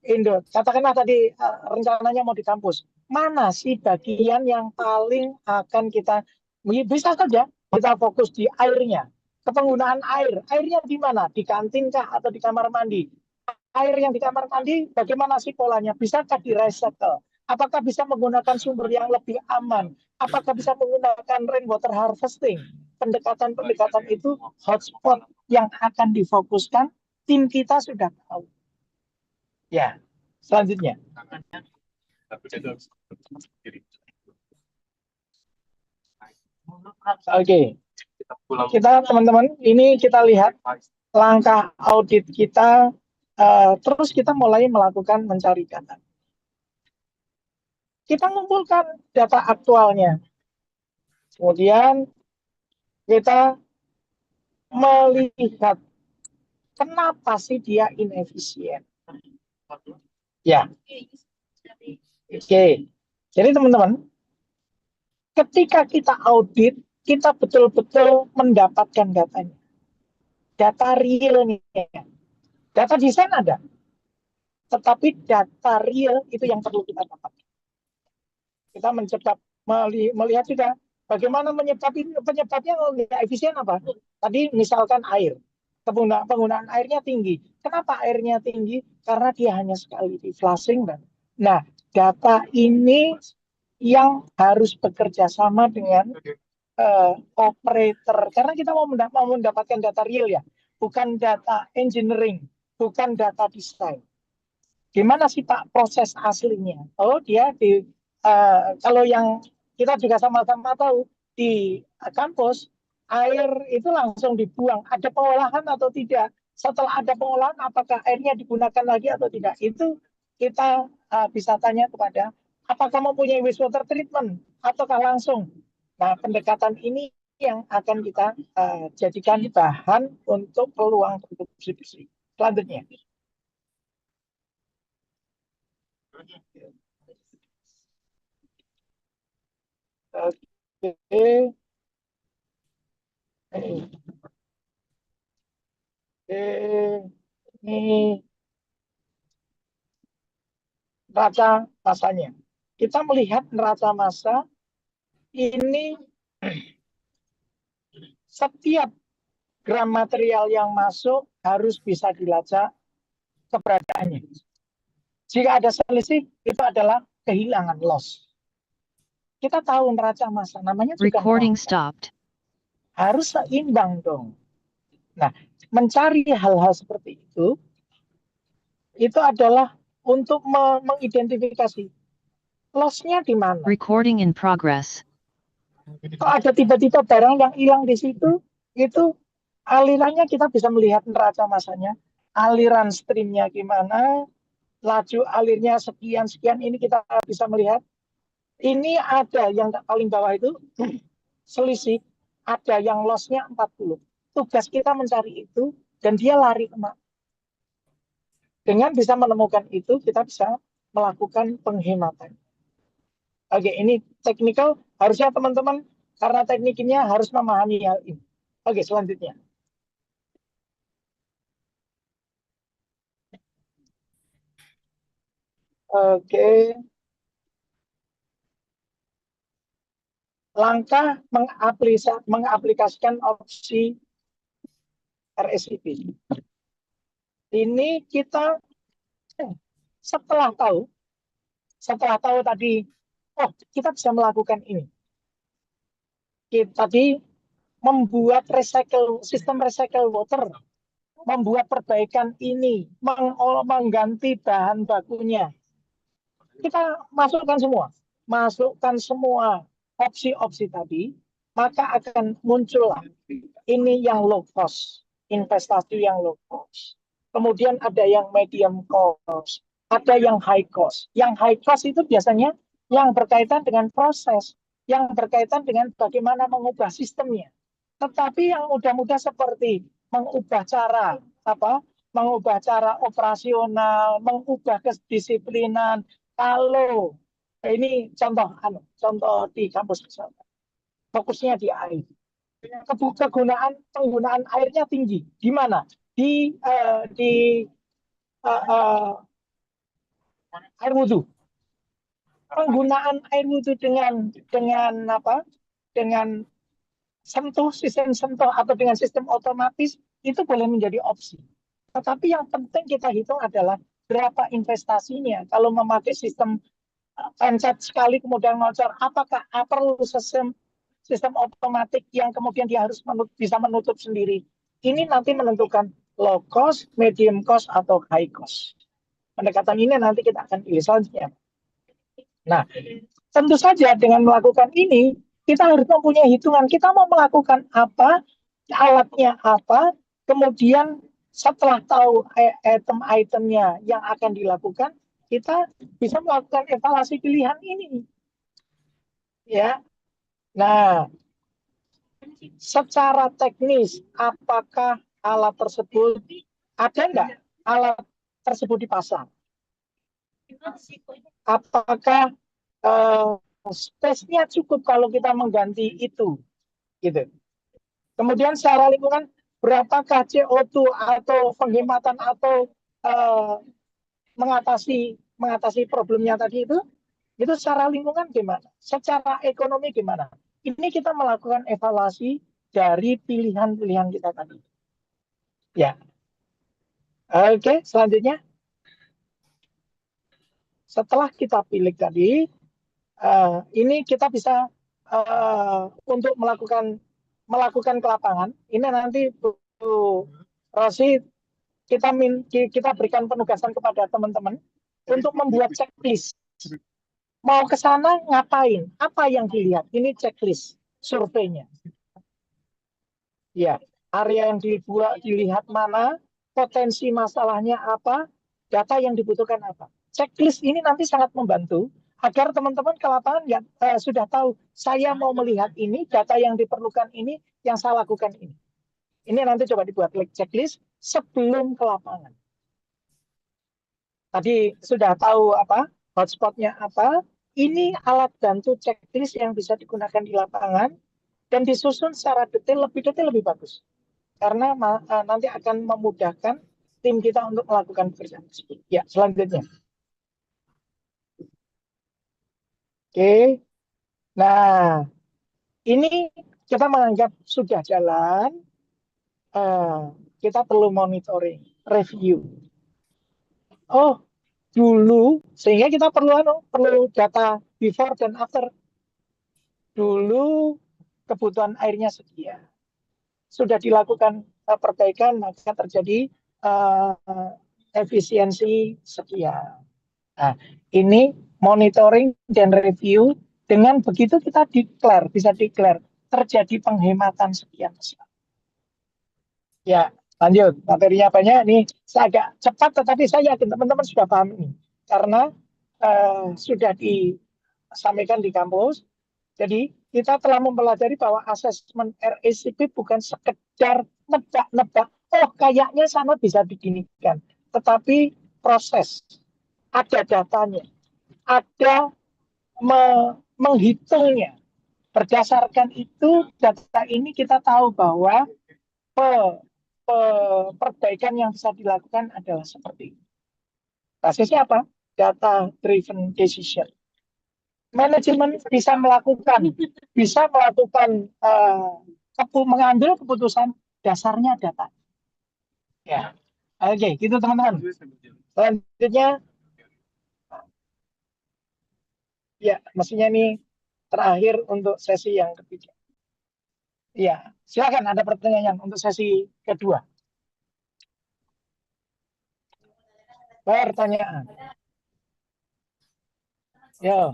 Indo, katakanlah tadi rencananya mau di kampus, mana sih bagian yang paling akan kita bisa saja kita fokus di airnya, kepenggunaan air. Airnya di mana? Di kantin kah atau di kamar mandi? Air yang di kamar mandi bagaimana sih polanya? Bisakah di recycle? Apakah bisa menggunakan sumber yang lebih aman? Apakah bisa menggunakan rainwater harvesting? Pendekatan-pendekatan itu hotspot yang akan difokuskan. Tim kita sudah tahu. Ya, selanjutnya. Oke. Kita teman-teman, ini kita lihat langkah audit kita. Terus kita mulai melakukan mencari data. Kita mengumpulkan data aktualnya. Kemudian kita melihat kenapa sih dia inefisien. Ya. Oke. Jadi teman-teman, ketika kita audit, kita betul-betul mendapatkan datanya. Data realnya. Data desain ada. Tetapi data real itu yang perlu kita dapatkan. Kita mencoba melihat juga bagaimana penyebabnya nggak efisien apa. Tadi misalkan air. Penggunaan airnya tinggi. Kenapa airnya tinggi? Karena dia hanya sekali di flushing. Nah, data ini yang harus bekerja sama dengan operator. Karena kita mau mendapatkan data real ya. Bukan data engineering. Bukan data desain. Gimana sih Pak proses aslinya? Oh, dia kalau yang kita juga sama-sama tahu di kampus, air itu langsung dibuang. Ada pengolahan atau tidak? Setelah ada pengolahan, apakah airnya digunakan lagi atau tidak? Itu kita bisa tanya kepada apakah mempunyai wastewater treatment ataukah langsung. Nah, pendekatan ini yang akan kita jadikan bahan untuk peluang produksi bersih. Selanjutnya. Oke. Ini neraca masanya. Kita melihat neraca massa ini setiap gram material yang masuk harus bisa dilacak keberadaannya. Jika ada selisih, itu adalah kehilangan loss. Kita tahu neraca massa, namanya juga Recording neraca. stopped. Harus seimbang dong. Nah, mencari hal-hal seperti itu adalah untuk mengidentifikasi loss-nya di mana. Recording in progress. Kalau ada tiba-tiba barang yang hilang di situ, itu alirannya kita bisa melihat neraca massanya, aliran streamnya gimana, laju alirnya sekian-sekian, ini kita bisa melihat. Ini ada yang paling bawah itu selisih, ada yang loss-nya 40. Tugas kita mencari itu, dan dia lari kemana. Dengan bisa menemukan itu, kita bisa melakukan penghematan. Oke, ini teknikal. Harusnya teman-teman, karena tekniknya harus memahami hal ini. Oke, selanjutnya. Oke. Langkah mengaplikasikan opsi RSIP. Ini kita setelah tahu tadi, oh kita bisa melakukan ini. Kita tadi membuat sistem recycle water, membuat perbaikan ini, mengganti bahan bakunya. Kita masukkan semua opsi-opsi tadi, maka akan muncul ini yang low cost, investasi yang low cost. Kemudian ada yang medium cost, ada yang high cost. Yang high cost itu biasanya yang berkaitan dengan proses, yang berkaitan dengan bagaimana mengubah sistemnya. Tetapi yang mudah-mudah seperti mengubah cara mengubah cara operasional, mengubah kedisiplinan. Kalau ini contoh di kampus misalnya, fokusnya di air. Penggunaan airnya tinggi. Di mana? Di air wudhu. Penggunaan air wudhu dengan apa? Dengan sistem sentuh atau dengan sistem otomatis itu boleh menjadi opsi. Tetapi yang penting kita hitung adalah berapa investasinya. Kalau memakai sistem pencet sekali kemudian ngocor, apakah perlu sistem otomatik yang kemudian dia harus bisa menutup sendiri. Ini nanti menentukan low cost, medium cost, atau high cost. Pendekatan ini nanti kita akan pilih selanjutnya. Nah, tentu saja dengan melakukan ini, kita harus mempunyai hitungan. Kita mau melakukan apa, alatnya apa, kemudian setelah tahu item-itemnya yang akan dilakukan, kita bisa melakukan evaluasi pilihan ini. Ya. Nah, secara teknis, apakah alat tersebut ada nggak alat tersebut dipasang? Apakah space-nya cukup kalau kita mengganti itu? Gitu. Kemudian secara lingkungan, berapakah CO2 atau penghematan atau mengatasi problemnya tadi itu secara lingkungan gimana? Secara ekonomi gimana? Ini kita melakukan evaluasi dari pilihan-pilihan kita tadi. Ya. Oke, selanjutnya. Setelah kita pilih tadi, ini kita bisa untuk melakukan ke lapangan. Ini nanti Bu Rosi kita berikan penugasan kepada teman-teman untuk membuat checklist. Mau ke sana ngapain? Apa yang dilihat? Ini checklist surveinya. Ya, area yang dilihat mana, potensi masalahnya apa, data yang dibutuhkan apa. Checklist ini nanti sangat membantu agar teman-teman ke lapangan sudah tahu saya mau melihat ini, data yang diperlukan ini, yang saya lakukan ini. Ini nanti coba dibuat checklist sebelum ke lapangan. Tadi sudah tahu apa, hotspotnya apa. Ini alat bantu checklist yang bisa digunakan di lapangan dan disusun secara detail, lebih bagus. Karena nanti akan memudahkan tim kita untuk melakukan pekerjaan tersebut. Ya, selanjutnya. Oke. Nah, ini kita menganggap sudah jalan. Kita perlu monitoring, review. Oh, dulu sehingga kita perlu data before dan after. Dulu kebutuhan airnya sekian. Sudah dilakukan perbaikan, maka terjadi efisiensi sekian. Nah, ini monitoring dan review. Dengan begitu kita bisa declare terjadi penghematan sekian. Ya, lanjut. Materinya banyak. Ini saya agak cepat, tetapi saya yakin teman-teman sudah paham ini. Karena sudah disampaikan di kampus. Jadi, kita telah mempelajari bahwa asesmen RACP bukan sekedar nebak-nebak. Oh, kayaknya sana bisa diginikan. Tetapi proses, ada datanya. Ada menghitungnya. Berdasarkan itu, data ini kita tahu bahwa perbaikan yang bisa dilakukan adalah seperti ini. Basisnya apa? Data driven decision. Manajemen bisa melakukan mengambil keputusan dasarnya data. Ya, oke, gitu teman-teman. Selanjutnya, ya, mestinya ini terakhir untuk sesi yang ketiga. Ya, silakan ada pertanyaan untuk sesi kedua. Pertanyaan. Yo,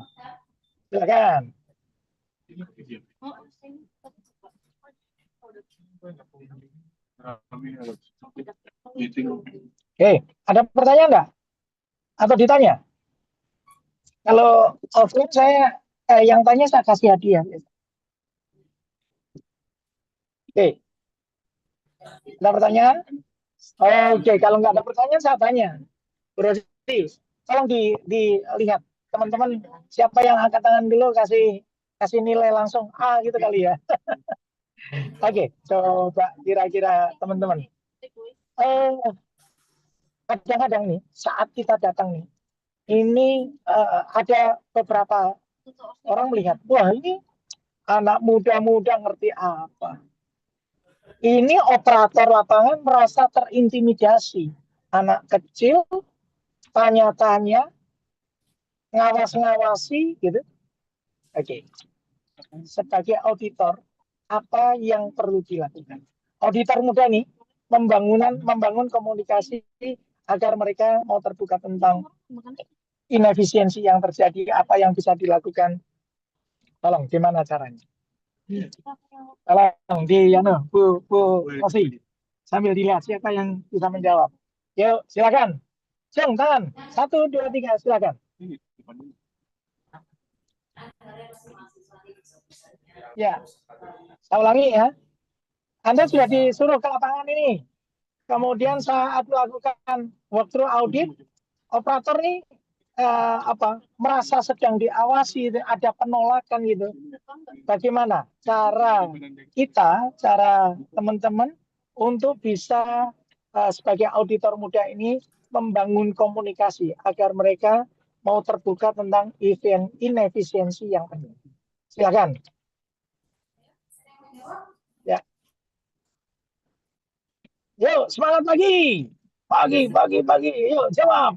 silakan. Oke, ada pertanyaan nggak? Atau ditanya? Kalau offline saya yang tanya saya kasih hadiah. Oke, ada pertanyaan? Oke, kalau nggak ada pertanyaan saya tanya. Bu Rosi, tolong dilihat teman-teman siapa yang angkat tangan dulu kasih nilai langsung A gitu kali ya. Oke, coba kira-kira teman-teman. Kadang-kadang nih saat kita datang nih, ini ada beberapa orang melihat, wah ini anak muda-muda ngerti apa. Ini operator lapangan merasa terintimidasi. Anak kecil tanya-tanya, ngawas-ngawasi gitu. Oke. Sebagai auditor, apa yang perlu dilakukan? Auditor muda nih membangun komunikasi agar mereka mau terbuka tentang inefisiensi yang terjadi, apa yang bisa dilakukan. Tolong, gimana caranya? Tolong Bu Rosi, sambil dilihat siapa yang bisa menjawab. Yuk, silakan. Jeng, tangan. 1, 2, 3, silakan. Ya, saya ulangi ya. Anda sudah disuruh ke lapangan ini. Kemudian saat melakukan walkthrough audit, operator nih merasa sedang diawasi, ada penolakan gitu. Bagaimana cara teman-teman untuk bisa sebagai auditor muda ini membangun komunikasi agar mereka mau terbuka tentang inefisiensi yang terjadi. Silakan. Ya. Yuk, semangat pagi. Pagi. Yuk, jawab.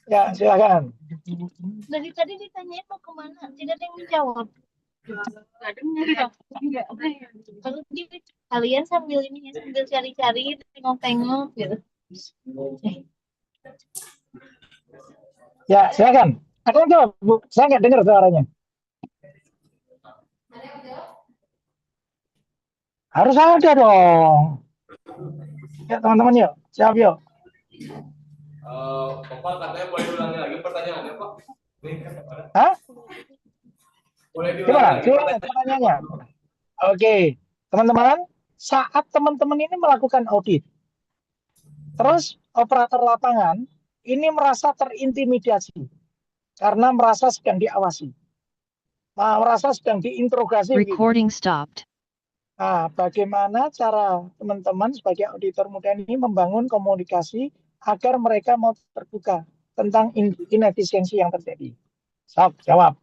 Ya, silakan. Dari tadi ditanyain mau kemana, tidak ada yang menjawab. Nggak dengar ya. Kalau kalian sambil cari-cari, tengok-tengok gitu. Ya, silakan. Ada yang jawab, Bu? Saya nggak dengar suaranya. Harus ada dong. Ya, teman-teman yuk. Siap yuk. Bapak katanya boleh diulangi lagi pertanyaannya, Pak. Hah? Boleh Gimana? diulangi lagi Pertanyaannya. Oke. Teman-teman, saat teman-teman ini melakukan audit, terus operator lapangan ini merasa terintimidasi karena merasa sedang diawasi. Merasa sedang diinterogasi. Recording stopped. Nah, bagaimana cara teman-teman sebagai auditor muda ini membangun komunikasi agar mereka mau terbuka tentang inefisiensi yang terjadi? Sok, jawab.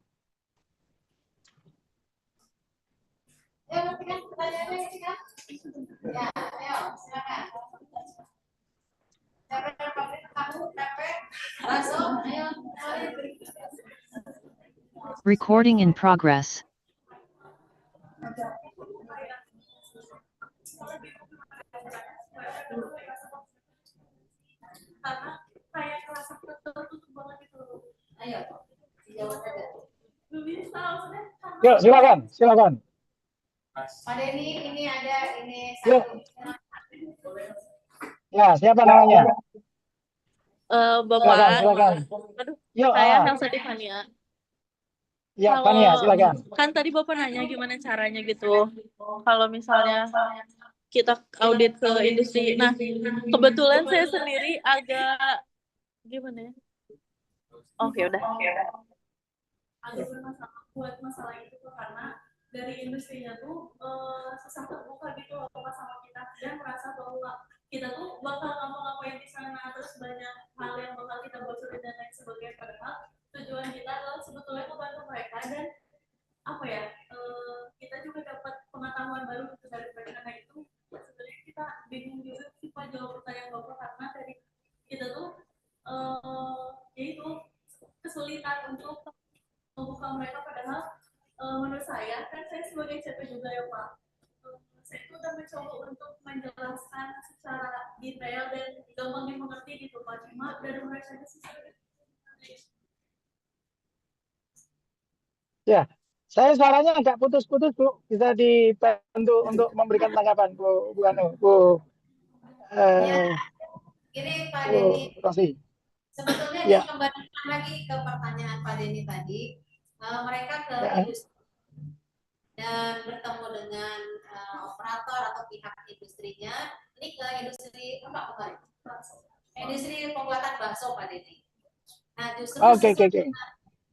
Recording in progress. Yuk, silakan. Pak Denny, ini ada Yuk. Ya, siapa namanya? Bapak. Silakan. Aduh, Yuk, saya Helsa Tifania. Ya, Fania, silakan. Kan tadi Bapak nanya gimana caranya gitu. Kalau misalnya kita audit ke industri. Nah, kebetulan saya sendiri agak gimana ya? Oke, udah. Agak bermasalah buat masalah itu tuh karena dari industrinya tuh susah terbuka gitu loh sama kita dan merasa bahwa kita tuh bakal ngapa-ngapain di sana, terus banyak hal yang bakal kita bocorin dan lain sebagainya, padahal tujuan kita adalah sebetulnya membantu mereka dan apa ya, kita juga dapat pengetahuan baru dari mereka. Nah itu sebenarnya kita bingung juga sih Pak jawab pertanyaan Bapak karena dari kita tuh yaitu kesulitan untuk membuka mereka, padahal menurut saya kan saya sebagai CP juga ya Pak, saya itu udah mencoba untuk menjelaskan secara detail dan gampang dimengerti gitu Pak, cuma dari mereka itu susah. Ya, saya suaranya agak putus-putus Bu, bisa dibantu untuk memberikan tanggapan Bu Anu, Bu. Ini Pak Denny. Rosi. Sebetulnya ya. dikembalikan lagi ke pertanyaan Pak Denny tadi. mereka ke industri dan bertemu dengan operator atau pihak industrinya. Ini ke industri apa kemarin? Industri pembuatan bakso, Pak Denny. Nah, justru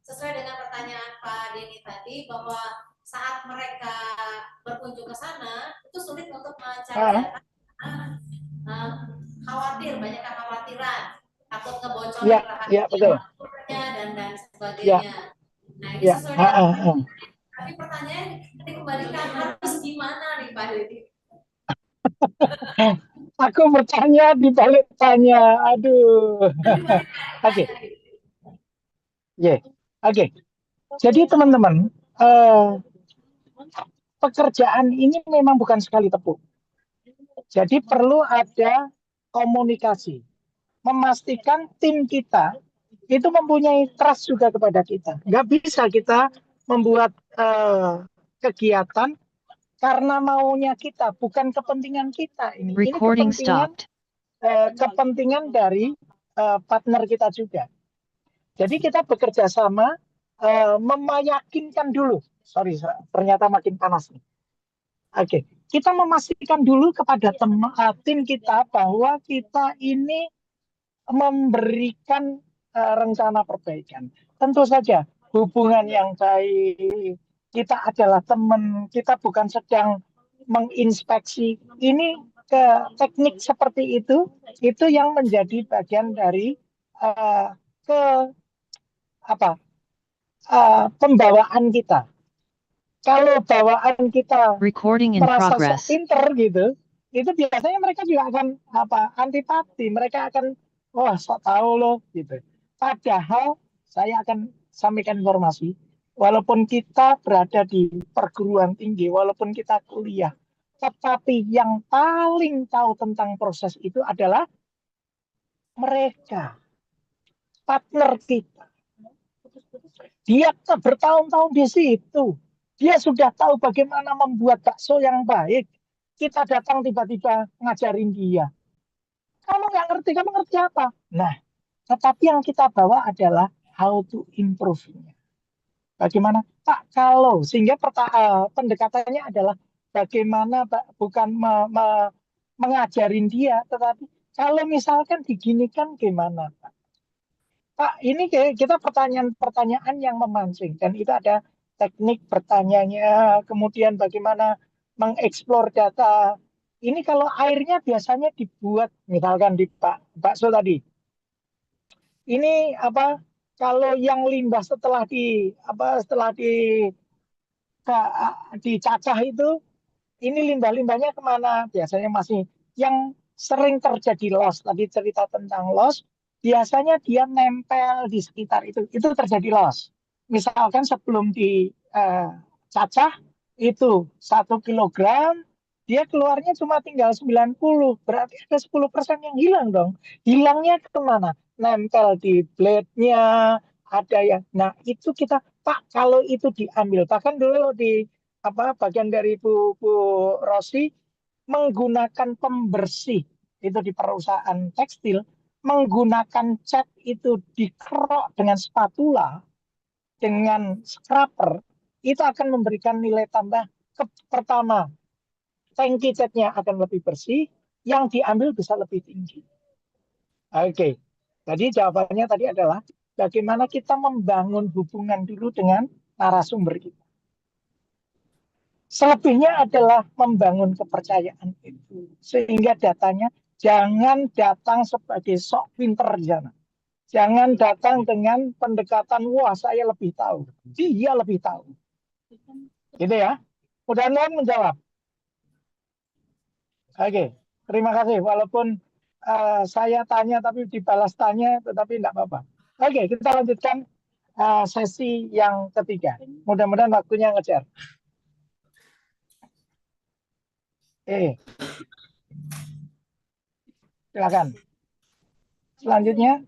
sesuai dengan pertanyaan Pak Denny tadi, bahwa saat mereka berkunjung ke sana itu sulit untuk mencari data, khawatir, banyak kekhawatiran, takut ngebocorin rahasia dan sebagainya. Nah, ini sesuai dengan tapi pertanyaan dikembalikan harus gimana nih Pak Denny? Aku bertanya di balik tanya, aduh. Oke. Oke. Jadi teman-teman, pekerjaan ini memang bukan sekali tepuk. Jadi perlu ada komunikasi, memastikan tim kita itu mempunyai trust juga kepada kita. Nggak bisa kita membuat kegiatan karena maunya kita, bukan kepentingan kita ini. Recording Ini kepentingan dari partner kita juga. Jadi kita bekerja sama, meyakinkan dulu. Sorry, ternyata makin panas nih. Oke, kita memastikan dulu kepada tim kita bahwa kita ini memberikan rencana perbaikan. Tentu saja hubungan yang baik, kita adalah teman, kita bukan sedang menginspeksi. Ini ke teknik seperti itu yang menjadi bagian dari pembawaan kita. Kalau bawaan kita merasa sok pinter gitu, itu biasanya mereka juga akan antipati. Mereka akan sok tahu loh gitu. Padahal saya akan sampaikan informasi, walaupun kita berada di perguruan tinggi, walaupun kita kuliah, tetapi yang paling tahu tentang proses itu adalah mereka, partner kita. Dia bertahun-tahun di situ. Dia sudah tahu bagaimana membuat bakso yang baik. Kita datang tiba-tiba ngajarin dia. Kamu nggak ngerti, kamu ngerti apa? Nah, tetapi yang kita bawa adalah how to improve-nya. Bagaimana? Pak, kalau sehingga pendekatannya adalah bagaimana bukan mengajarin dia, tetapi kalau misalkan diginikan gimana, Pak? Pak, ini kita pertanyaan yang memancing, dan itu ada teknik bertanyanya, kemudian bagaimana mengeksplor data. Ini kalau airnya biasanya dibuat, misalkan di bakso tadi. Ini kalau yang limbah setelah dicacah itu, ini limbah-limbahnya kemana? Biasanya masih yang sering terjadi loss. Tadi cerita tentang loss. Biasanya dia nempel di sekitar itu terjadi loss. Misalkan sebelum dicacah itu 1 kilogram, dia keluarnya cuma tinggal 90, berarti ada 10% yang hilang dong. Hilangnya kemana? Nempel di blade-nya, ada yang. Nah itu kita, Pak, kalau itu diambil, bahkan dulu di bagian dari Bu Rosi menggunakan pembersih itu di perusahaan tekstil, menggunakan cat itu dikerok dengan spatula, dengan scraper, itu akan memberikan nilai tambah. Pertama, tangki catnya akan lebih bersih, yang diambil bisa lebih tinggi. Oke, jadi jawabannya tadi adalah bagaimana kita membangun hubungan dulu dengan narasumber kita. Selebihnya adalah membangun kepercayaan itu, sehingga datanya jangan datang sebagai sok pinter di sana. Jangan datang dengan pendekatan, wah saya lebih tahu, dia lebih tahu. Gitu ya. Mudah-mudahan menjawab. Oke, terima kasih. Walaupun saya tanya tapi dibalas tanya, tetapi tidak apa-apa. Oke, kita lanjutkan sesi yang ketiga. Mudah-mudahan waktunya ngejar. Silakan. Selanjutnya.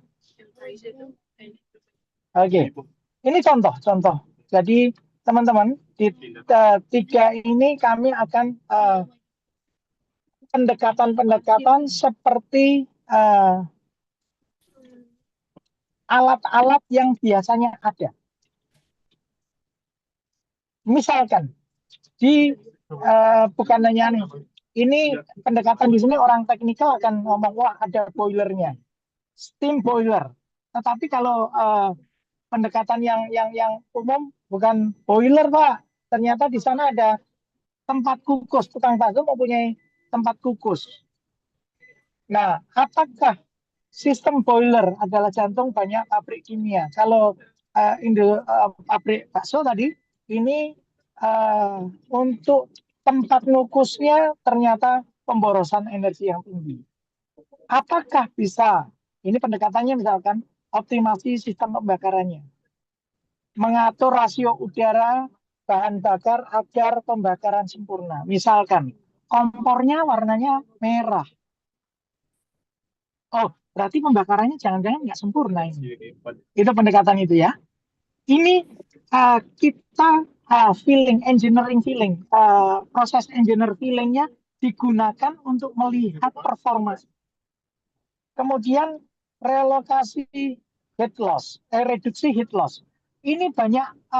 Oke, ini contoh. Jadi teman-teman di tiga ini kami akan pendekatan seperti alat-alat yang biasanya ada. Misalkan di bukan hanya ini pendekatan di sini orang teknikal akan ngomong wah ada boilernya, steam boiler. Tetapi kalau pendekatan yang umum bukan boiler Pak, ternyata di sana ada tempat kukus, tukang bakso mempunyai tempat kukus. Nah, apakah sistem boiler adalah jantung banyak pabrik kimia? Kalau pabrik bakso tadi ini untuk tempat ngukusnya ternyata pemborosan energi yang tinggi. Apakah bisa, ini pendekatannya misalkan optimasi sistem pembakarannya, mengatur rasio udara bahan bakar agar pembakaran sempurna. Misalkan kompornya warnanya merah. Oh, berarti pembakarannya jangan-jangan nggak sempurna ini. Itu pendekatan itu ya. Ini kita engineering feeling, proses engineer feelingnya digunakan untuk melihat performa. Kemudian relokasi heat loss, reduksi heat loss. Ini banyak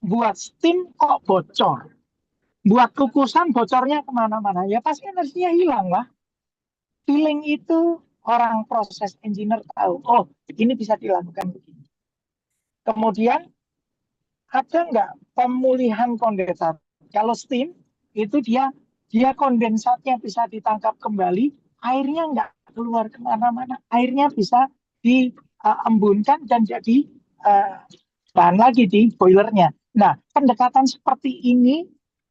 buat steam kok bocor. Buat kukusan bocornya kemana-mana. Ya pasti energinya hilang lah. Feeling itu orang proses engineer tahu. Oh, ini bisa dilakukan begini. Kemudian ada nggak pemulihan kondensat? Kalau steam itu dia kondensatnya bisa ditangkap kembali, airnya nggak keluar kemana-mana, airnya bisa diembunkan dan jadi bahan lagi di boilernya. Nah, pendekatan seperti ini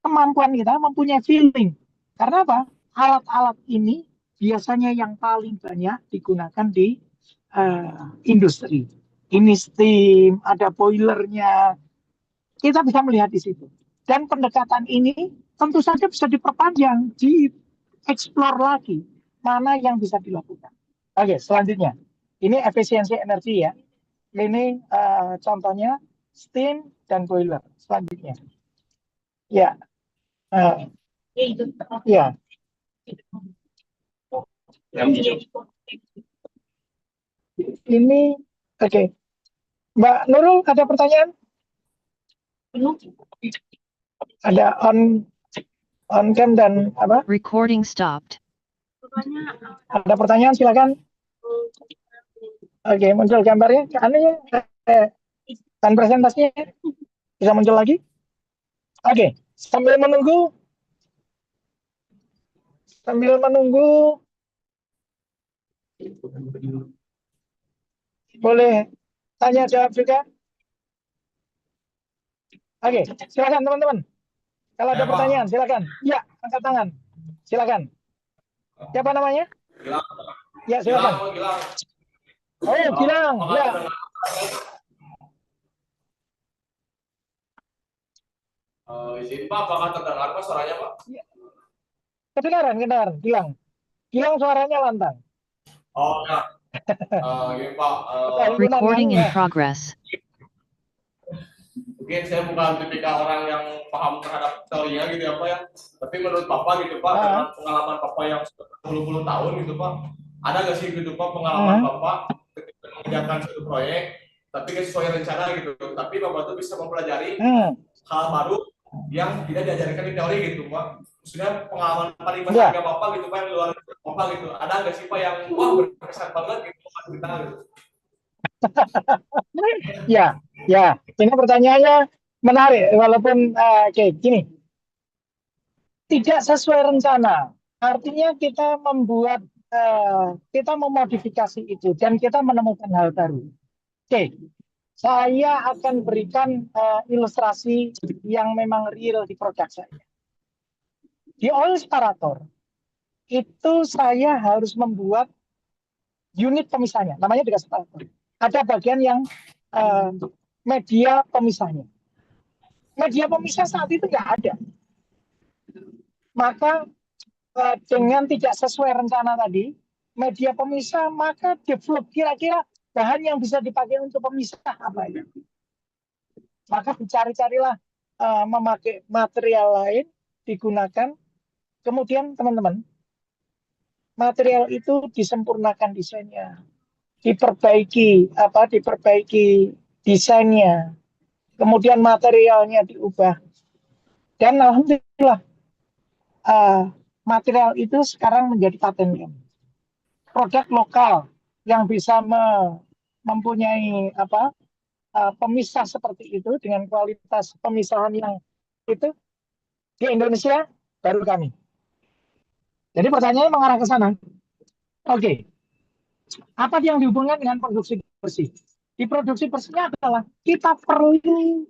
kemampuan kita mempunyai feeling. Karena apa? Alat-alat ini biasanya yang paling banyak digunakan di industri. Ini steam, ada boilernya. Kita bisa melihat di situ. Dan pendekatan ini tentu saja bisa diperpanjang, dieksplor lagi mana yang bisa dilakukan. Oke, selanjutnya. Ini efisiensi energi ya. Ini contohnya steam dan boiler. Selanjutnya. Ya. Ya. Ini oke. Mbak Nurul ada pertanyaan? Ada on cam dan apa? Recording stopped. Ada pertanyaan silakan. Oke, muncul gambarnya. Anehnya dan presentasinya bisa muncul lagi. Oke, sambil menunggu boleh tanya jawab juga. Oke, silakan teman-teman. Kalau ada pertanyaan, silakan. Ya, angkat tangan. Silakan. Siapa namanya? Gilang. Ya, silakan. Gilang. Oh, Gilang. Ya. Izin Pak, apakah terdengar Pak suaranya Pak? Kedengaran, Gilang. Gilang suaranya lantang. Oh, ya. Gini Pak. Recording in progress. Mungkin saya bukan tipikal orang yang paham terhadap teorinya gitu ya Pak ya. Tapi menurut Bapak gitu Pak, dengan pengalaman Bapak yang sudah berpuluh-puluh tahun gitu Pak, ada nggak sih gitu Pak pengalaman Bapak ketika mengerjakan suatu proyek, tapi nggak sesuai rencana gitu. Tapi Bapak tuh bisa mempelajari hal baru yang tidak diajarkan di teori gitu Pak. Maksudnya pengalaman paling berharga Bapak gitu Pak, yang luar Bapak gitu. Ada nggak sih Pak yang wah berkesan banget gitu Pak kita gitu. Ya, ini pertanyaannya menarik, walaupun kayak gini, tidak sesuai rencana. Artinya kita kita memodifikasi itu dan kita menemukan hal baru. Oke, saya akan berikan ilustrasi yang memang real di produk saya. Di oil separator itu saya harus membuat unit pemisahnya, namanya juga separator. Ada bagian yang media pemisahnya. Media pemisah saat itu nggak ada. Maka dengan tidak sesuai rencana tadi, media pemisah, maka develop kira-kira bahan yang bisa dipakai untuk pemisah apa ya. Maka dicari-carilah memakai material lain, digunakan. Kemudian teman-teman, material itu disempurnakan desainnya. Diperbaiki desainnya, kemudian materialnya diubah Dan alhamdulillah material itu sekarang menjadi paten kami. Produk lokal yang bisa mempunyai pemisah seperti itu dengan kualitas pemisahan yang itu di Indonesia baru kami. Jadi pertanyaannya mengarah ke sana. Oke. Apa yang dihubungkan dengan produksi bersih? Di produksi bersihnya adalah kita perlu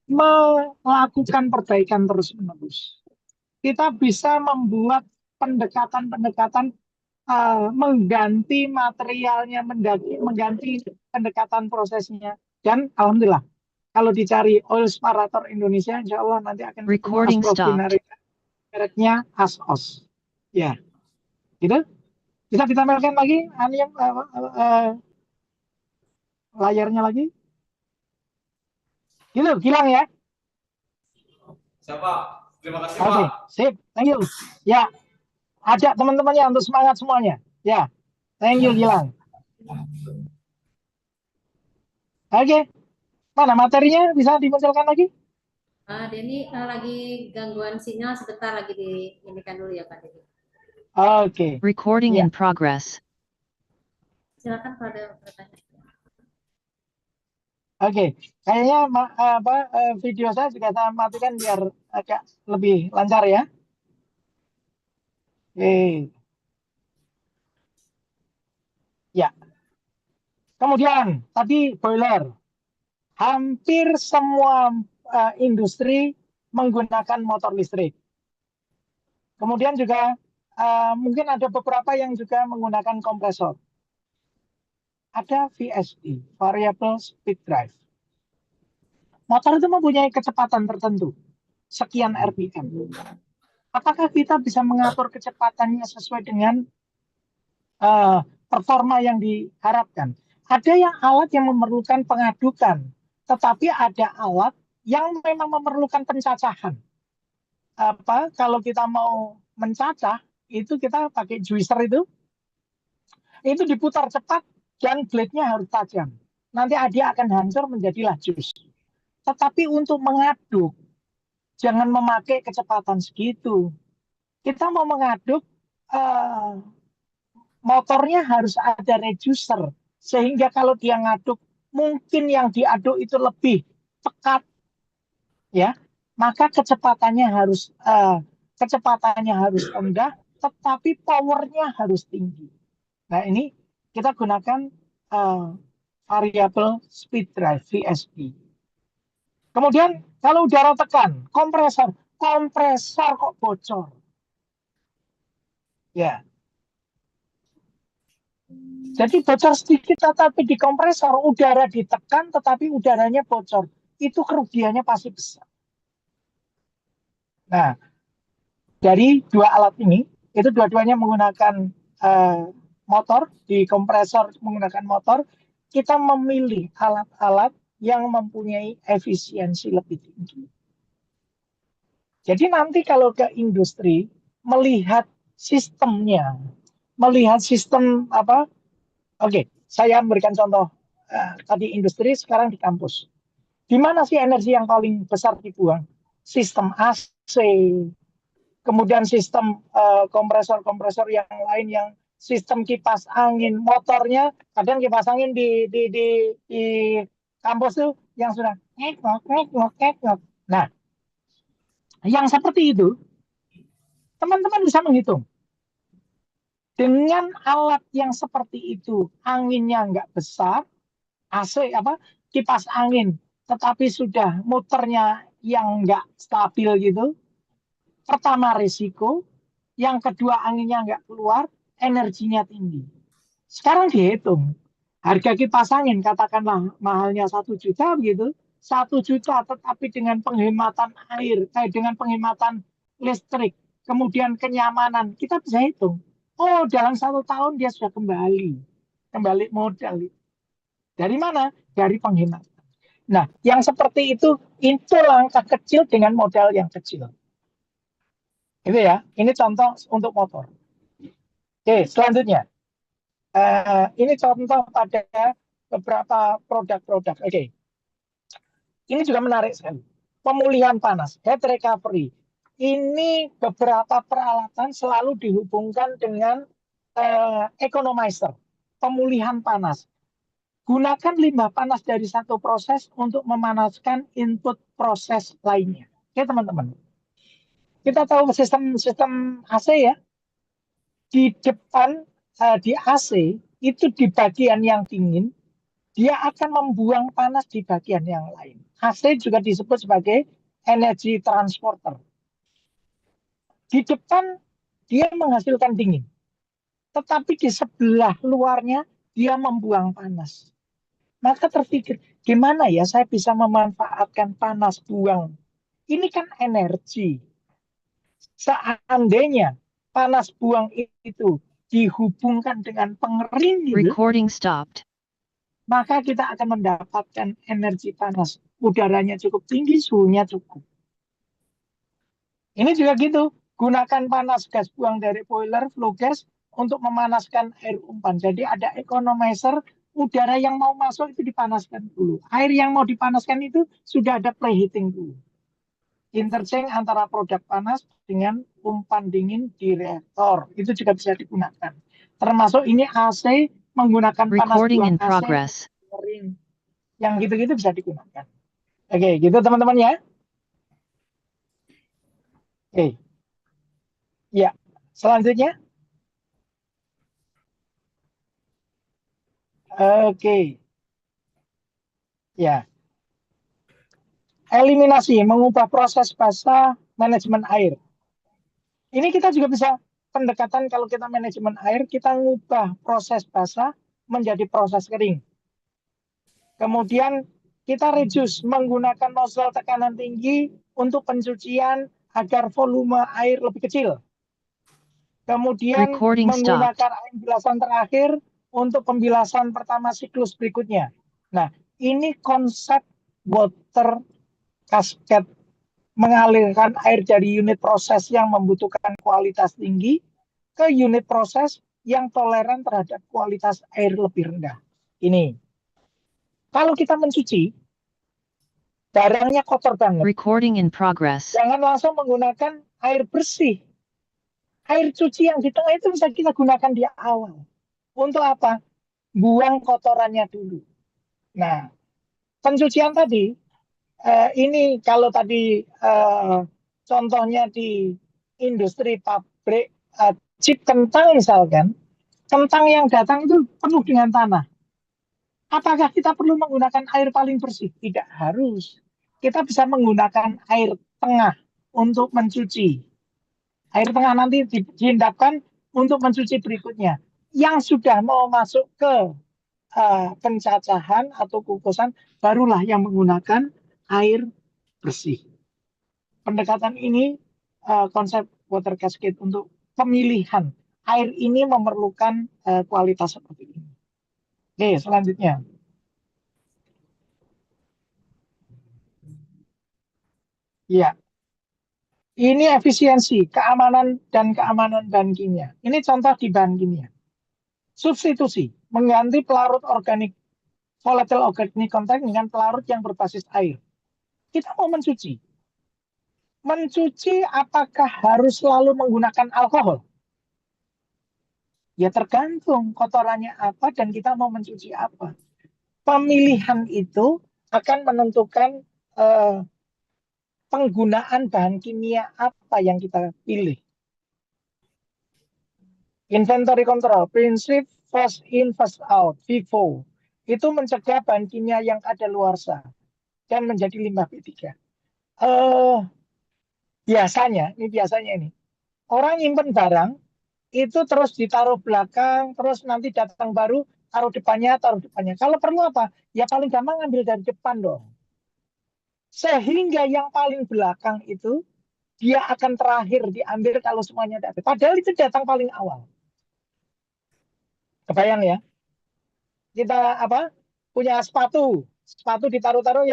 melakukan perbaikan terus-menerus. Kita bisa membuat pendekatan-pendekatan mengganti materialnya, mengganti pendekatan prosesnya. Dan alhamdulillah, kalau dicari oil separator Indonesia, insya Allah nanti akan ketemu Recording stopped. mereknya ASOS. Ya, gitu. Bisa ditampilkan lagi layarnya lagi. Gitu, Gilang ya. Siapa? Terima kasih Oke, Pak. sip, thank you. Ya, ajak teman-temannya untuk semangat semuanya. Ya, thank you Gilang. Oke, mana materinya bisa dimunculkan lagi? Denny lagi gangguan sinyal sebentar, lagi diinikan dulu ya Pak Denny. Oke. Recording Ya. in progress. Silakan pada pertanyaan. Oke, kayaknya video saya juga saya matikan biar agak lebih lancar ya. Oke. Ya. Kemudian tadi boiler. Hampir semua industri menggunakan motor listrik. Kemudian juga mungkin ada beberapa yang juga menggunakan kompresor. Ada VSD, Variable Speed Drive. Motor itu mempunyai kecepatan tertentu, sekian RPM. Apakah kita bisa mengatur kecepatannya sesuai dengan performa yang diharapkan? Ada yang alat yang memerlukan pengadukan, tetapi ada alat yang memang memerlukan pencacahan. Kalau kita mau mencacah, itu kita pakai juicer itu diputar cepat dan blade-nya harus tajam. Nanti dia akan hancur menjadilah jus. Tetapi untuk mengaduk, jangan memakai kecepatan segitu. Kita mau mengaduk, motornya harus ada reducer. Sehingga kalau dia ngaduk, mungkin yang diaduk itu lebih pekat. Ya, maka kecepatannya harus rendah, tetapi powernya harus tinggi. Nah, ini kita gunakan variable speed drive VSD. Kemudian kalau udara tekan, kompresor kok bocor. Ya. Jadi bocor sedikit tetapi di kompresor udara ditekan tetapi udaranya bocor. Itu kerugiannya pasti besar. Nah, dari dua alat ini, itu dua-duanya menggunakan motor, di kompresor menggunakan motor, kita memilih alat-alat yang mempunyai efisiensi lebih tinggi. Jadi nanti kalau ke industri, melihat sistemnya, melihat sistem Oke, saya memberikan contoh tadi industri, sekarang di kampus. Di mana sih energi yang paling besar dibuang? Sistem AC, kemudian sistem kompresor-kompresor yang lain, yang sistem kipas angin, motornya kadang kipas angin di kampus tuh yang sudah ngek. Nah, yang seperti itu teman-teman bisa menghitung. Dengan alat yang seperti itu, anginnya nggak besar, AC kipas angin, tetapi sudah muternya yang nggak stabil gitu. Pertama risiko, yang kedua anginnya nggak keluar, energinya tinggi. Sekarang dihitung, harga kipas angin katakanlah mahalnya 1 juta begitu, 1 juta tetapi dengan penghematan air, dengan penghematan listrik, kemudian kenyamanan, kita bisa hitung. Oh, dalam 1 tahun dia sudah kembali modal. Dari mana? Dari penghematan. Nah, yang seperti itu langkah kecil dengan modal yang kecil. Itu ya, ini contoh untuk motor. Oke, selanjutnya. Ini contoh pada beberapa produk-produk. Oke. Ini juga menarik sekali. pemulihan panas, heat recovery. Ini beberapa peralatan selalu dihubungkan dengan economizer, pemulihan panas. Gunakan limbah panas dari satu proses untuk memanaskan input proses lainnya. Oke, teman-teman. Kita tahu sistem AC ya. Di depan di AC itu di bagian yang dingin, dia akan membuang panas di bagian yang lain. AC juga disebut sebagai energy transporter. Di depan dia menghasilkan dingin, tetapi di sebelah luarnya dia membuang panas. Maka terpikir, gimana ya saya bisa memanfaatkan panas buang? Ini kan energi. Seandainya panas buang itu dihubungkan dengan pengering gitu, Recording stopped. maka kita akan mendapatkan energi panas. Udaranya cukup tinggi, suhunya cukup. Ini juga gitu, gunakan panas gas buang dari boiler, flue gas, untuk memanaskan air umpan. Jadi ada economizer, udara yang mau masuk itu dipanaskan dulu. Air yang mau dipanaskan itu sudah ada preheating dulu. Interchange antara produk panas dengan umpan dingin di reaktor. Itu juga bisa digunakan. Termasuk ini AC menggunakan panas Recording buang in AC. progress. Yang gitu-gitu bisa digunakan. Oke, gitu teman-teman ya. Oke. Ya, selanjutnya. Oke. Ya. Eliminasi, mengubah proses basah, manajemen air. Ini kita juga bisa pendekatan kalau kita manajemen air, kita mengubah proses basah menjadi proses kering. Kemudian kita reduce menggunakan nozzle tekanan tinggi untuk pencucian agar volume air lebih kecil. Kemudian Recording menggunakan stopped. air bilasan terakhir untuk pembilasan pertama siklus berikutnya. Nah, ini konsep water cascade, mengalirkan air dari unit proses yang membutuhkan kualitas tinggi ke unit proses yang toleran terhadap kualitas air lebih rendah. Ini. Kalau kita mencuci, barangnya kotor banget. Recording in progress. Jangan langsung menggunakan air bersih. Air cuci yang di tengah itu bisa kita gunakan di awal. Untuk apa? Buang kotorannya dulu. Nah, pencucian tadi, ini kalau tadi contohnya di industri pabrik chip kentang misalkan, kentang yang datang itu penuh dengan tanah. Apakah kita perlu menggunakan air paling bersih? Tidak harus. Kita bisa menggunakan air tengah untuk mencuci. Air tengah nanti diendapkan untuk mencuci berikutnya. Yang sudah mau masuk ke pencacahan atau kukusan, barulah yang menggunakan air bersih. Pendekatan ini konsep water cascade untuk pemilihan. Air ini memerlukan kualitas seperti ini. Oke, selanjutnya. Ya, ini efisiensi, keamanan dan keamanan bahan kimia. Ini contoh di bahan kimia. Substitusi, mengganti pelarut organik, volatile organic compound dengan pelarut yang berbasis air. Kita mau mencuci. Mencuci apakah harus selalu menggunakan alkohol? Ya tergantung kotorannya apa dan kita mau mencuci apa. Pemilihan itu akan menentukan penggunaan bahan kimia apa yang kita pilih. Inventory control, prinsip first in, first out, FIFO. Itu mencegah bahan kimia yang kadaluarsa dan menjadi limbah B3. Biasanya ini, orang nyimpen barang, itu terus ditaruh belakang, terus nanti datang baru, taruh depannya. Kalau perlu apa? Ya paling gampang ambil dari depan dong. Sehingga yang paling belakang itu, dia akan terakhir diambil kalau semuanya datang. Padahal itu datang paling awal. Kebayang ya? Kita punya sepatu ditaruh-taruh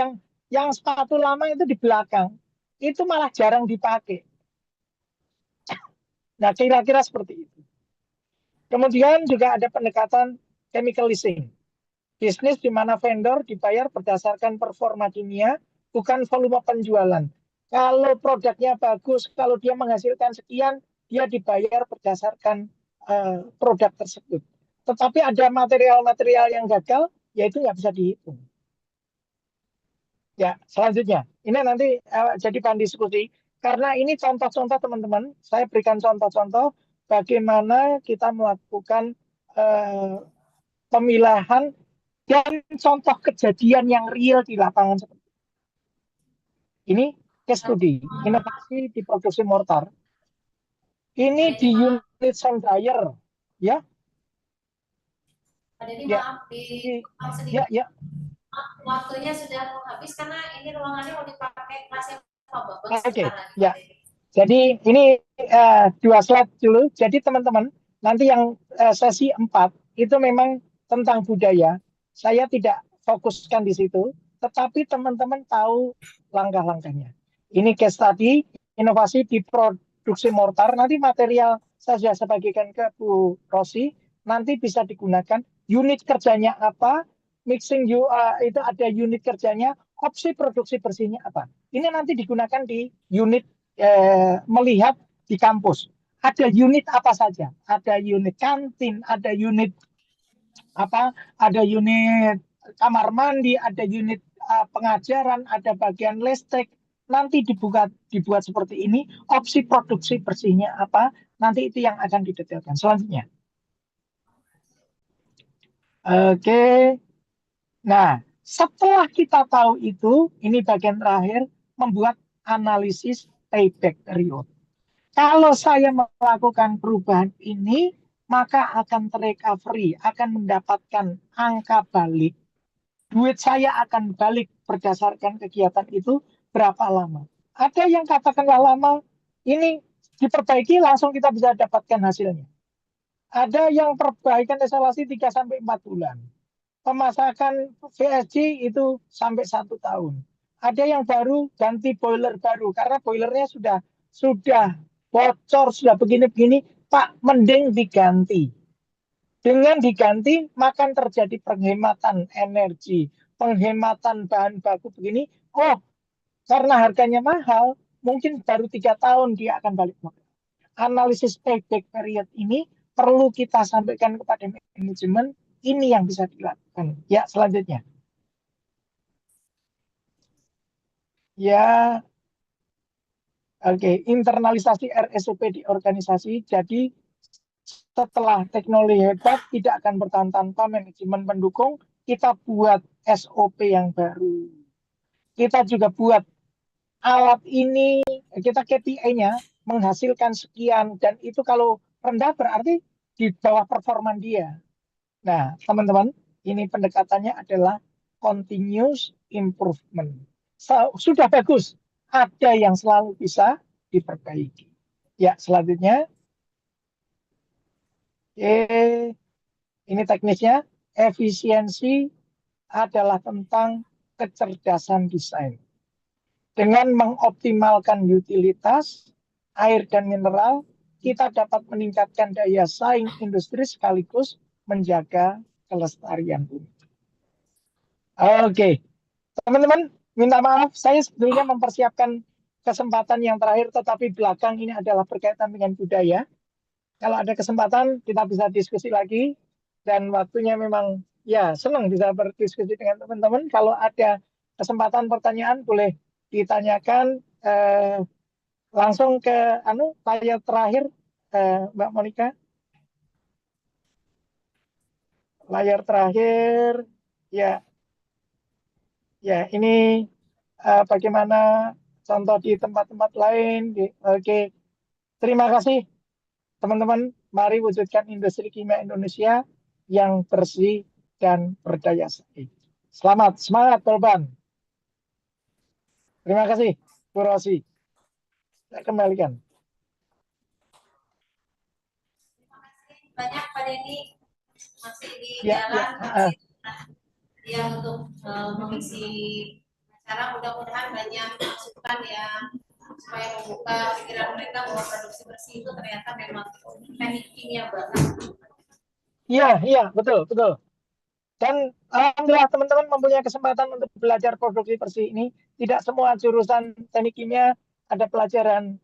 yang sepatu lama itu di belakang. Itu malah jarang dipakai. Nah, kira-kira seperti itu. Kemudian juga ada pendekatan chemical leasing. Bisnis di mana vendor dibayar berdasarkan performa kimia bukan volume penjualan. Kalau produknya bagus, kalau dia menghasilkan sekian, dia dibayar berdasarkan produk tersebut. Tetapi ada material-material yang gagal, ya itu nggak bisa dihitung. Ya, selanjutnya. Ini nanti jadi bahan diskusi. Karena ini contoh-contoh teman-teman, saya berikan contoh-contoh bagaimana kita melakukan pemilahan dan contoh kejadian yang real di lapangan. Ini case study, inovasi di produksi mortar. Ini di unit sand dryer, ya. Jadi Ya. maaf sedikit. Ya. Waktunya sudah mau habis karena ini ruangannya mau dipakai kelasnya Pak Babang Oke, sebentar lagi. ya. Jadi ini 2 slide dulu. Jadi teman-teman, nanti yang sesi 4 itu memang tentang budaya. Saya tidak fokuskan di situ, tetapi teman-teman tahu langkah-langkahnya. Ini case study, inovasi di produksi mortar. Nanti material saya sudah bagikan ke Bu Rosi. Nanti bisa digunakan. Unit kerjanya apa? Mixing itu ada unit kerjanya. Opsi produksi bersihnya apa? Ini nanti digunakan di unit melihat di kampus. Ada unit apa saja? Ada unit kantin, ada unit ada unit kamar mandi, ada unit pengajaran, ada bagian listrik. Nanti dibuat seperti ini. Opsi produksi bersihnya apa? Nanti itu yang akan didetailkan. Selanjutnya. Oke. Nah, setelah kita tahu itu, ini bagian terakhir, membuat analisis payback period. Kalau saya melakukan perubahan ini, maka akan terrecovery, akan mendapatkan angka balik. Duit saya akan balik berdasarkan kegiatan itu berapa lama. Ada yang katakanlah lama, ini diperbaiki langsung kita bisa dapatkan hasilnya. Ada yang perbaikan instalasi 3-4 bulan. Pemasakan VSG itu sampai 1 tahun. Ada yang baru ganti boiler baru karena boilernya sudah bocor, sudah begini-begini, Pak, mending diganti. Dengan diganti, maka terjadi penghematan energi, penghematan bahan baku begini. Oh, karena harganya mahal, mungkin baru 3 tahun dia akan balik modal. Analisis payback period ini perlu kita sampaikan kepada manajemen. Ini yang bisa dilakukan. Ya, selanjutnya. Ya, oke. Internalisasi RSUP di organisasi. Jadi, setelah teknologi hebat, tidak akan bertahan tanpa manajemen pendukung. Kita buat SOP yang baru. Kita juga buat alat ini, kita KPI-nya menghasilkan sekian. Dan itu kalau rendah berarti di bawah performan dia. Nah, teman-teman, ini pendekatannya adalah continuous improvement. Sudah bagus, ada yang selalu bisa diperbaiki. Ya, selanjutnya. Ini teknisnya. Efisiensi adalah tentang kecerdasan desain. Dengan mengoptimalkan utilitas, air dan mineral, kita dapat meningkatkan daya saing industri sekaligus menjaga kelestarian bumi. Oke, teman-teman, minta maaf, saya sebetulnya mempersiapkan kesempatan yang terakhir, tetapi belakang ini adalah berkaitan dengan budaya. Kalau ada kesempatan, kita bisa diskusi lagi, dan waktunya memang, ya, senang bisa berdiskusi dengan teman-teman. Kalau ada kesempatan pertanyaan, boleh ditanyakan langsung ke layar terakhir, Mbak Monica. Layar terakhir, ya ini bagaimana contoh di tempat-tempat lain. Oke, terima kasih teman-teman. Mari wujudkan industri kimia Indonesia yang bersih dan berdaya saing. Selamat, semangat Polban. Terima kasih, Bu Rosi. Saya kembalikan. Banyak Pak Denny masih di jalan, dia untuk mengisi acara. Mudah-mudahan banyak masukan yang supaya membuka pikiran mereka bahwa produksi bersih itu ternyata memang teknik kimia banget. Iya, betul. Dan alhamdulillah teman-teman mempunyai kesempatan untuk belajar produksi bersih ini tidak semua jurusan teknik kimia ada pelajaran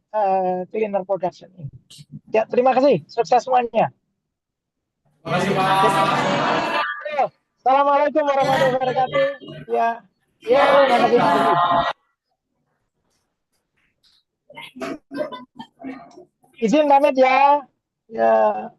cleaner production ini. Ya, terima kasih. Sukses semuanya. Terima kasih Pak. Assalamualaikum warahmatullahi wabarakatuh. Ya, ya, terima kasih. Izin pamit ya. Ya.